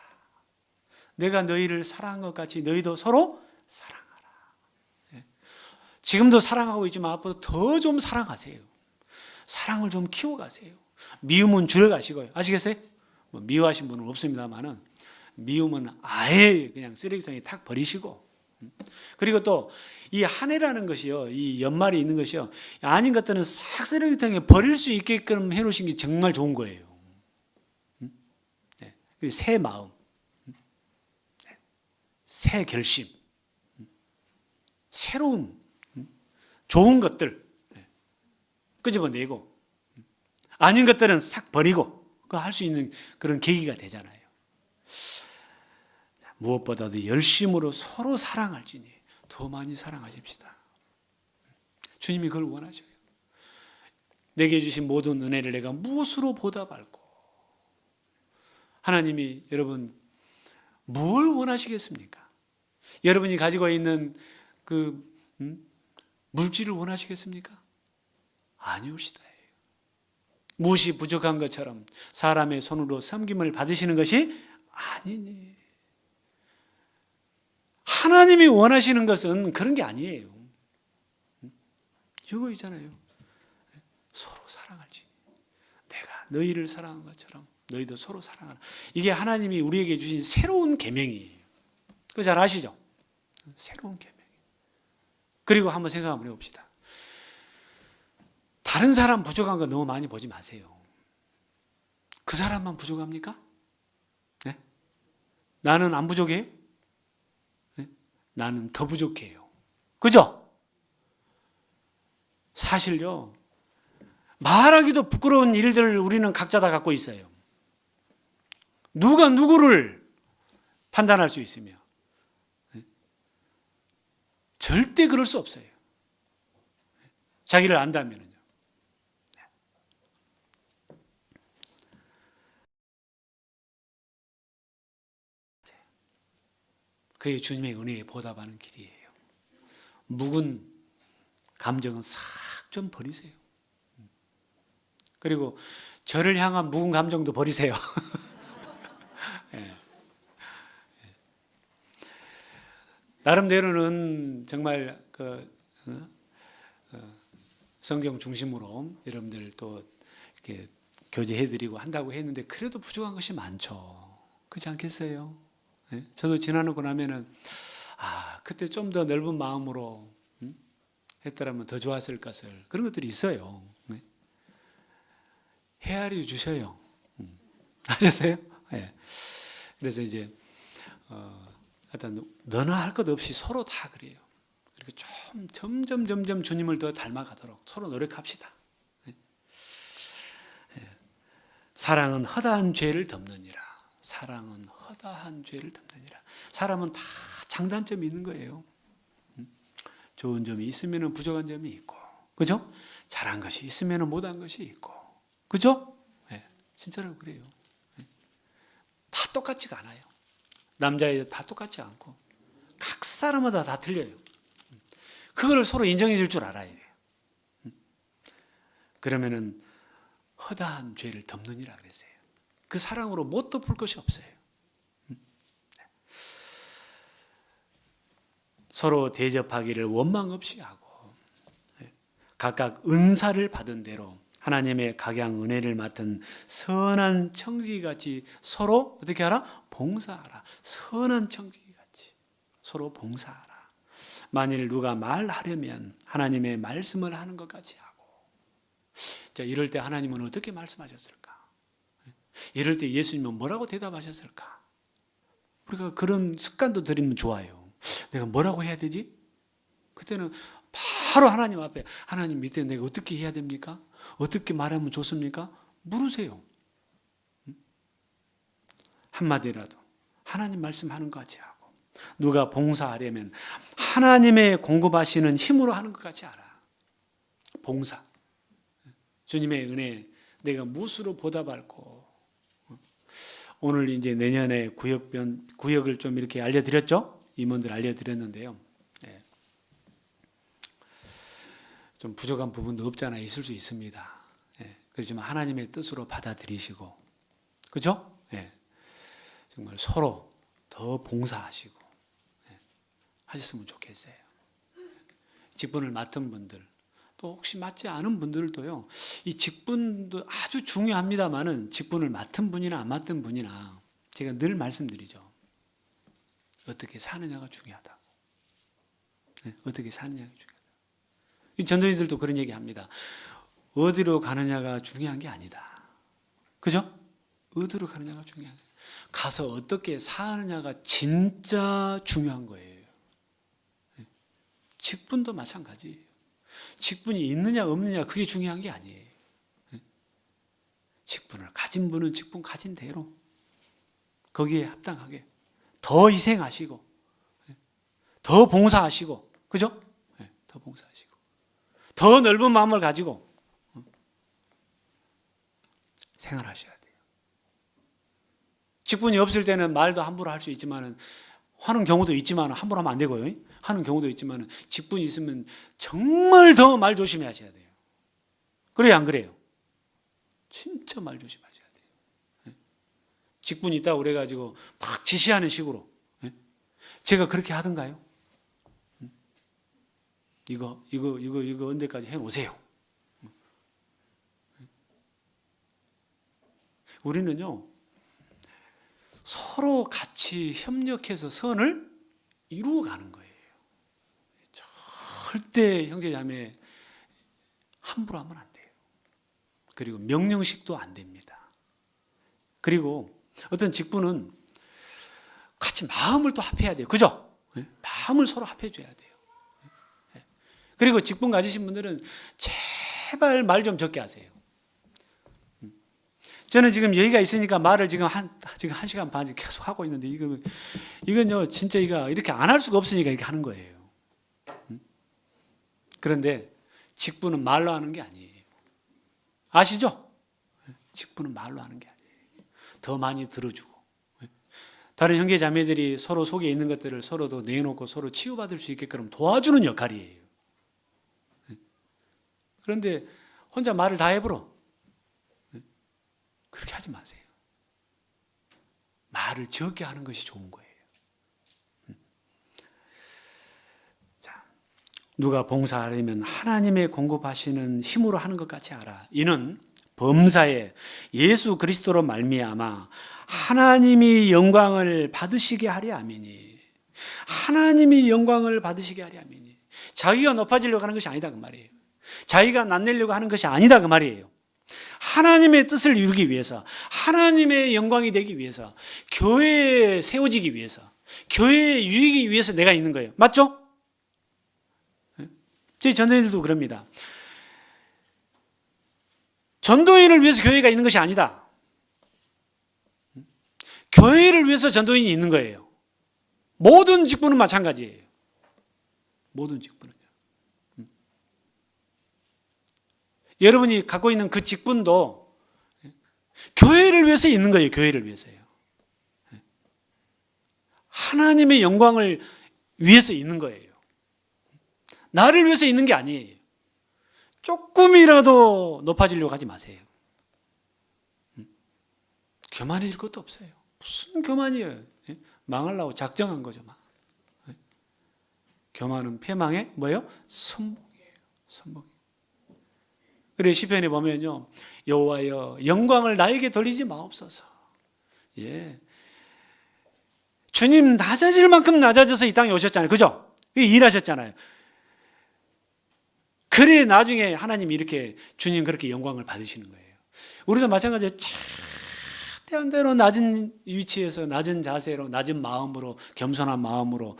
내가 너희를 사랑한 것 같이 너희도 서로 사랑하라. 지금도 사랑하고 있지만 앞으로 더 좀 사랑하세요. 사랑을 좀 키워가세요. 미움은 줄여가시고요. 아시겠어요? 뭐 미워하신 분은 없습니다만은 미움은 아예 그냥 쓰레기통에 탁 버리시고, 그리고 또 이 한 해라는 것이요, 이 연말이 있는 것이요, 아닌 것들은 싹 쓰레기통에 버릴 수 있게끔 해놓으신 게 정말 좋은 거예요. 새 마음, 새 결심, 새로운 좋은 것들 끄집어내고 아닌 것들은 싹 버리고 그거 할 수 있는 그런 계기가 되잖아요. 무엇보다도 열심으로 서로 사랑할지니 더 많이 사랑하십시다. 주님이 그걸 원하셔요. 내게 주신 모든 은혜를 내가 무엇으로 보답할고, 하나님이 여러분 뭘 원하시겠습니까? 여러분이 가지고 있는 그 물질을 원하시겠습니까? 아니오시다. 무엇이 부족한 것처럼 사람의 손으로 섬김을 받으시는 것이 아니니. 하나님이 원하시는 것은 그런 게 아니에요. 이거 있잖아요. 서로 사랑할지. 내가 너희를 사랑한 것처럼 너희도 서로 사랑하라. 이게 하나님이 우리에게 주신 새로운 계명이에요. 그거 잘 아시죠? 새로운 계명. 그리고 한번 생각 한번 해봅시다. 다른 사람 부족한 거 너무 많이 보지 마세요. 그 사람만 부족합니까? 네? 나는 안 부족해요? 네? 나는 더 부족해요. 그죠? 사실요, 말하기도 부끄러운 일들을 우리는 각자 다 갖고 있어요. 누가 누구를 판단할 수 있으며, 네? 절대 그럴 수 없어요. 자기를 안다면은요. 그게 주님의 은혜에 보답하는 길이에요. 묵은 감정은 싹 좀 버리세요. 그리고 저를 향한 묵은 감정도 버리세요. 네. 나름대로는 정말 성경 중심으로 여러분들 또 이렇게 교제해드리고 한다고 했는데 그래도 부족한 것이 많죠. 그렇지 않겠어요? 네? 저도 지나고 나면은 그때 좀 더 넓은 마음으로 했더라면 더 좋았을 것을, 그런 것들이 있어요. 네? 헤아려 주셔요. 아셨어요? 네. 그래서 이제 하여튼 너나 할 것 없이 서로 다 그래요. 이렇게 좀 점점 주님을 더 닮아가도록 서로 노력합시다. 네? 네. 사랑은 허다한 죄를 덮느니라. 사랑은 허다한 죄를 덮느니라. 사람은 다 장단점이 있는 거예요. 좋은 점이 있으면 부족한 점이 있고, 그죠? 잘한 것이 있으면 못한 것이 있고, 그죠? 네, 진짜로 그래요. 네. 다 똑같지가 않아요. 남자 여자 다 똑같지 않고 각 사람마다 다 틀려요. 그걸 서로 인정해 줄 줄 알아야 돼요. 그러면은 허다한 죄를 덮느니라 그랬어요. 그 사랑으로 못 덮을 것이 없어요. 서로 대접하기를 원망 없이 하고 각각 은사를 받은 대로 하나님의 각양 은혜를 맡은 선한 청지기같이 서로 어떻게 하라? 봉사하라. 선한 청지기같이 서로 봉사하라. 만일 누가 말하려면 하나님의 말씀을 하는 것 같이 하고. 자, 이럴 때 하나님은 어떻게 말씀하셨을까? 이럴 때 예수님은 뭐라고 대답하셨을까? 우리가 그런 습관도 들이면 좋아요. 내가 뭐라고 해야 되지? 그때는 바로 하나님 앞에, 하나님 밑에 내가 어떻게 해야 됩니까? 어떻게 말하면 좋습니까? 물으세요. 한마디라도 하나님 말씀하는 것 같이 하고, 누가 봉사하려면 하나님의 공급하시는 힘으로 하는 것 같이 알아. 봉사. 주님의 은혜 내가 무엇으로 보답할고. 오늘 이제 내년에 구역을 좀 이렇게 알려드렸죠? 임원들 알려드렸는데요. 네. 좀 부족한 부분도 없지 않아 있을 수 있습니다. 네. 그렇지만 하나님의 뜻으로 받아들이시고, 그죠? 네. 정말 서로 더 봉사하시고, 네. 하셨으면 좋겠어요. 직분을 맡은 분들, 또 혹시 맡지 않은 분들도요, 이 직분도 아주 중요합니다만은 직분을 맡은 분이나 안 맡은 분이나 제가 늘 말씀드리죠. 어떻게 사느냐가 중요하다고. 네, 어떻게 사느냐가 중요하다. 이 전도인들도 그런 얘기 합니다. 어디로 가느냐가 중요한 게 아니다. 그죠? 어디로 가느냐가 중요한 거예요. 가서 어떻게 사느냐가 진짜 중요한 거예요. 네. 직분도 마찬가지예요. 직분이 있느냐 없느냐 그게 중요한 게 아니에요. 네. 직분을 가진 분은 직분 가진 대로 거기에 합당하게 더 희생하시고, 더 봉사하시고, 그죠? 더 봉사하시고, 더 넓은 마음을 가지고 생활하셔야 돼요. 직분이 없을 때는 말도 함부로 할 수 있지만은, 하는 경우도 있지만 함부로 하면 안 되고요. 하는 경우도 있지만은, 직분이 있으면 정말 더 말 조심히 하셔야 돼요. 그래요, 안 그래요? 진짜 말 조심하셔야 돼요. 직분이 있다고 그래가지고 막 지시하는 식으로. 제가 그렇게 하던가요? 이거 언제까지 해놓으세요. 우리는요, 서로 같이 협력해서 선을 이루어가는 거예요. 절대 형제자매 함부로 하면 안 돼요. 그리고 명령식도 안 됩니다. 그리고 어떤 직분은 같이 마음을 또 합해야 돼요. 그죠? 마음을 서로 합해줘야 돼요. 그리고 직분 가지신 분들은 제발 말 좀 적게 하세요. 저는 지금 여기가 있으니까 말을 지금 한 시간 반 계속 하고 있는데, 이건요, 진짜 이렇게 안 할 수가 없으니까 이렇게 하는 거예요. 그런데 직분은 말로 하는 게 아니에요. 아시죠? 직분은 말로 하는 게 아니에요. 더 많이 들어주고, 다른 형제 자매들이 서로 속에 있는 것들을 서로도 내놓고 서로 치유받을 수 있게끔 도와주는 역할이에요. 그런데 혼자 말을 다 해버려. 그렇게 하지 마세요. 말을 적게 하는 것이 좋은 거예요. 자, 누가 봉사하려면 하나님의 공급하시는 힘으로 하는 것 같이 알아. 이는 범사에 예수 그리스도로 말미암아 하나님이 영광을 받으시게 하려 함이니. 하나님이 영광을 받으시게 하려 함이니. 자기가 높아지려고 하는 것이 아니다 그 말이에요. 자기가 낫내려고 하는 것이 아니다 그 말이에요. 하나님의 뜻을 이루기 위해서, 하나님의 영광이 되기 위해서, 교회에 세워지기 위해서, 교회의 유익이 위해서 내가 있는 거예요. 맞죠? 저희 전도인들도 그럽니다. 전도인을 위해서 교회가 있는 것이 아니다. 교회를 위해서 전도인이 있는 거예요. 모든 직분은 마찬가지예요. 모든 직분은요. 여러분이 갖고 있는 그 직분도 교회를 위해서 있는 거예요. 교회를 위해서요. 하나님의 영광을 위해서 있는 거예요. 나를 위해서 있는 게 아니에요. 조금이라도 높아지려고 하지 마세요. 교만해질 것도 없어요. 무슨 교만이에요? 망하려고 작정한 거죠. 막. 교만은 패망의 뭐예요? 선봉이에요. 선봉. 그래 시편에 보면요, 여호와여 영광을 나에게 돌리지 마옵소서. 예, 주님 낮아질 만큼 낮아져서 이 땅에 오셨잖아요. 그죠? 일하셨잖아요. 그래 나중에 하나님이 이렇게 주님 그렇게 영광을 받으시는 거예요. 우리도 마찬가지로 최대한 대로 낮은 위치에서 낮은 자세로 낮은 마음으로 겸손한 마음으로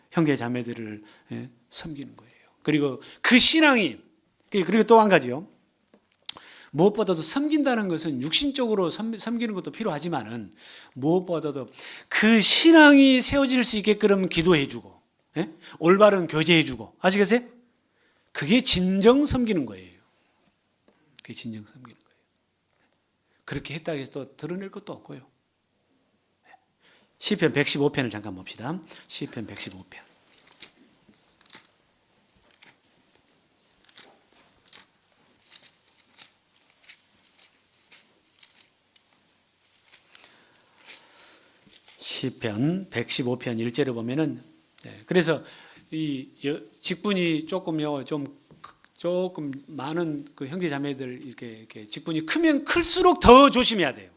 형제 자매들을 섬기는 거예요. 그리고 그 신앙이, 그리고 또 한 가지요. 무엇보다도 섬긴다는 것은 육신적으로 섬기는 것도 필요하지만은 무엇보다도 그 신앙이 세워질 수 있게끔 기도해주고 올바른 교제해주고, 아시겠어요? 그게 진정 섬기는 거예요. 그게 진정 섬기는 거예요. 그렇게 했다고 해서 또 드러낼 것도 없고요. 시편 115편을 잠깐 봅시다. 시편 115편. 시편 115편 1절에 보면은, 그래서 이 직분이 조금요, 조금 많은 그 형제 자매들 이렇게 직분이 크면 클수록 더 조심해야 돼요.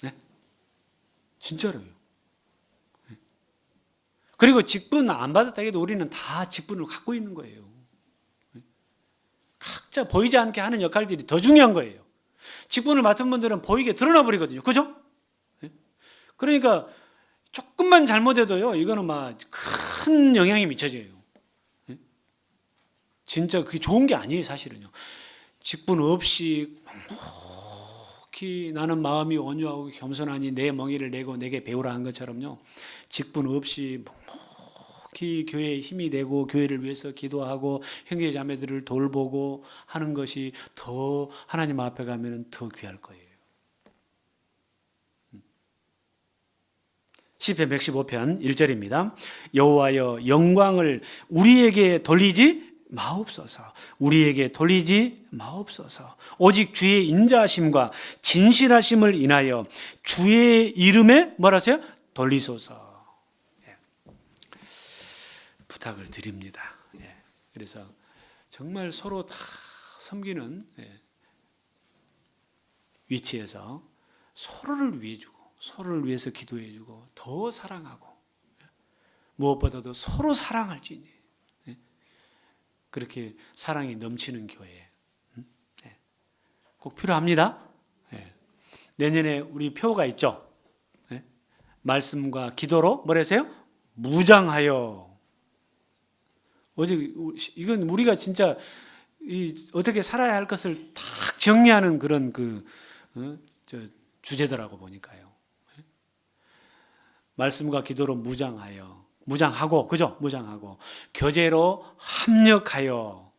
네? 진짜로요. 네. 그리고 직분 안 받았다 해도 우리는 다 직분을 갖고 있는 거예요. 네? 각자 보이지 않게 하는 역할들이 더 중요한 거예요. 직분을 맡은 분들은 보이게 드러나 버리거든요. 그죠? 네? 그러니까 조금만 잘못해도요, 이거는 막 큰 영향이 미쳐져요. 진짜 그게 좋은 게 아니에요, 사실은요. 직분 없이 묵묵히 나는 마음이 온유하고 겸손하니 내 멍에를 내고 내게 배우라 한 것처럼요, 직분 없이 묵묵히 교회에 힘이 되고 교회를 위해서 기도하고 형제 자매들을 돌보고 하는 것이 더 하나님 앞에 가면 더 귀할 거예요. 시편 115편 1절입니다. 여호와여 영광을 우리에게 돌리지 마옵소서. 우리에게 돌리지 마옵소서. 오직 주의 인자하심과 진실하심을 인하여 주의 이름에 뭐라세요? 돌리소서. 예. 부탁을 드립니다. 예. 그래서 정말 서로 다 섬기는 위치에서 서로를 위해 주고 서로를 위해서 기도해 주고 더 사랑하고 무엇보다도 서로 사랑할지니 그렇게 사랑이 넘치는 교회 꼭 필요합니다. 내년에 우리 표가 있죠. 말씀과 기도로 뭐라세요? 무장하여. 오직 이건 우리가 진짜 어떻게 살아야 할 것을 딱 정리하는 그런 주제더라고 보니까요. 말씀과 기도로 무장하고, 그죠? 무장하고, 교제로 합력하여,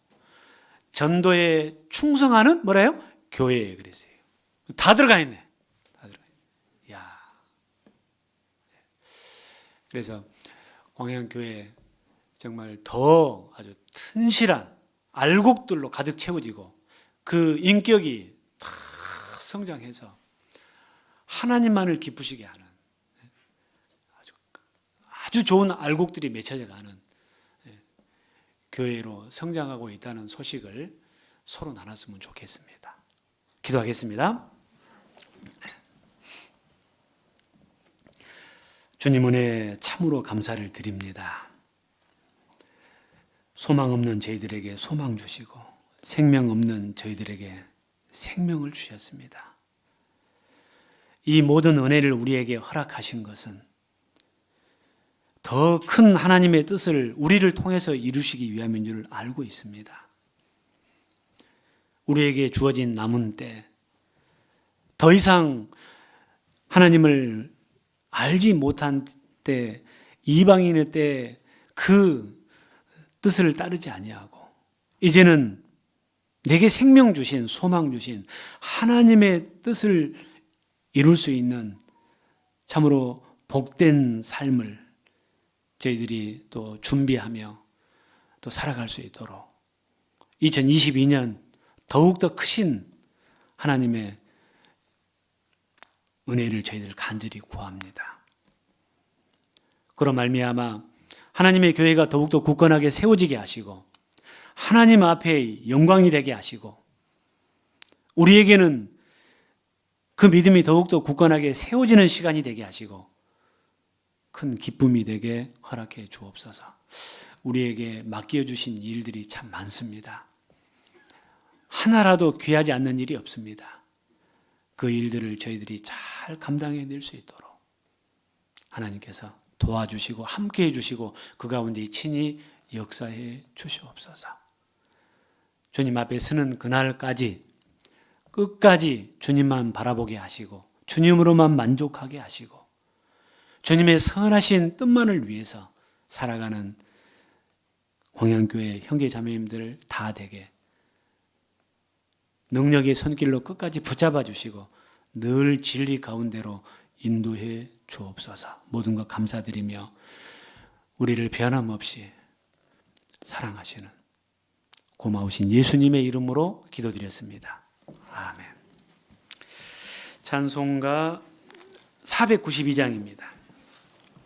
전도에 충성하는 뭐래요? 교회에 그랬어요. 다 들어가 있네. 다 들어가 있네. 야. 그래서 광양교회 정말 더 아주 튼실한 알곡들로 가득 채워지고 그 인격이 다 성장해서 하나님만을 기쁘시게 하는 아주 좋은 알곡들이 맺혀져 가는 교회로 성장하고 있다는 소식을 서로 나눴으면 좋겠습니다. 기도하겠습니다. 주님 은혜 참으로 감사를 드립니다. 소망 없는 저희들에게 소망 주시고 생명 없는 저희들에게 생명을 주셨습니다. 이 모든 은혜를 우리에게 허락하신 것은 더 큰 하나님의 뜻을 우리를 통해서 이루시기 위함인 줄 알고 있습니다. 우리에게 주어진 남은 때, 더 이상 하나님을 알지 못한 때, 이방인의 때 그 뜻을 따르지 아니하고 이제는 내게 생명 주신, 소망 주신 하나님의 뜻을 이룰 수 있는 참으로 복된 삶을 저희들이 또 준비하며 또 살아갈 수 있도록 2022년 더욱더 크신 하나님의 은혜를 저희들 간절히 구합니다. 그로 말미암아 하나님의 교회가 더욱더 굳건하게 세워지게 하시고 하나님 앞에 영광이 되게 하시고 우리에게는 그 믿음이 더욱더 굳건하게 세워지는 시간이 되게 하시고 큰 기쁨이 되게 허락해 주옵소서. 우리에게 맡겨주신 일들이 참 많습니다. 하나라도 귀하지 않는 일이 없습니다. 그 일들을 저희들이 잘 감당해낼 수 있도록 하나님께서 도와주시고 함께해 주시고 그 가운데 친히 역사해 주시옵소서. 주님 앞에 서는 그날까지 끝까지 주님만 바라보게 하시고 주님으로만 만족하게 하시고 주님의 선하신 뜻만을 위해서 살아가는 광양교회 형제 자매님들 다 되게 능력의 손길로 끝까지 붙잡아 주시고 늘 진리 가운데로 인도해 주옵소서. 모든 것 감사드리며 우리를 변함없이 사랑하시는 고마우신 예수님의 이름으로 기도드렸습니다. 아멘. 찬송가 492장입니다.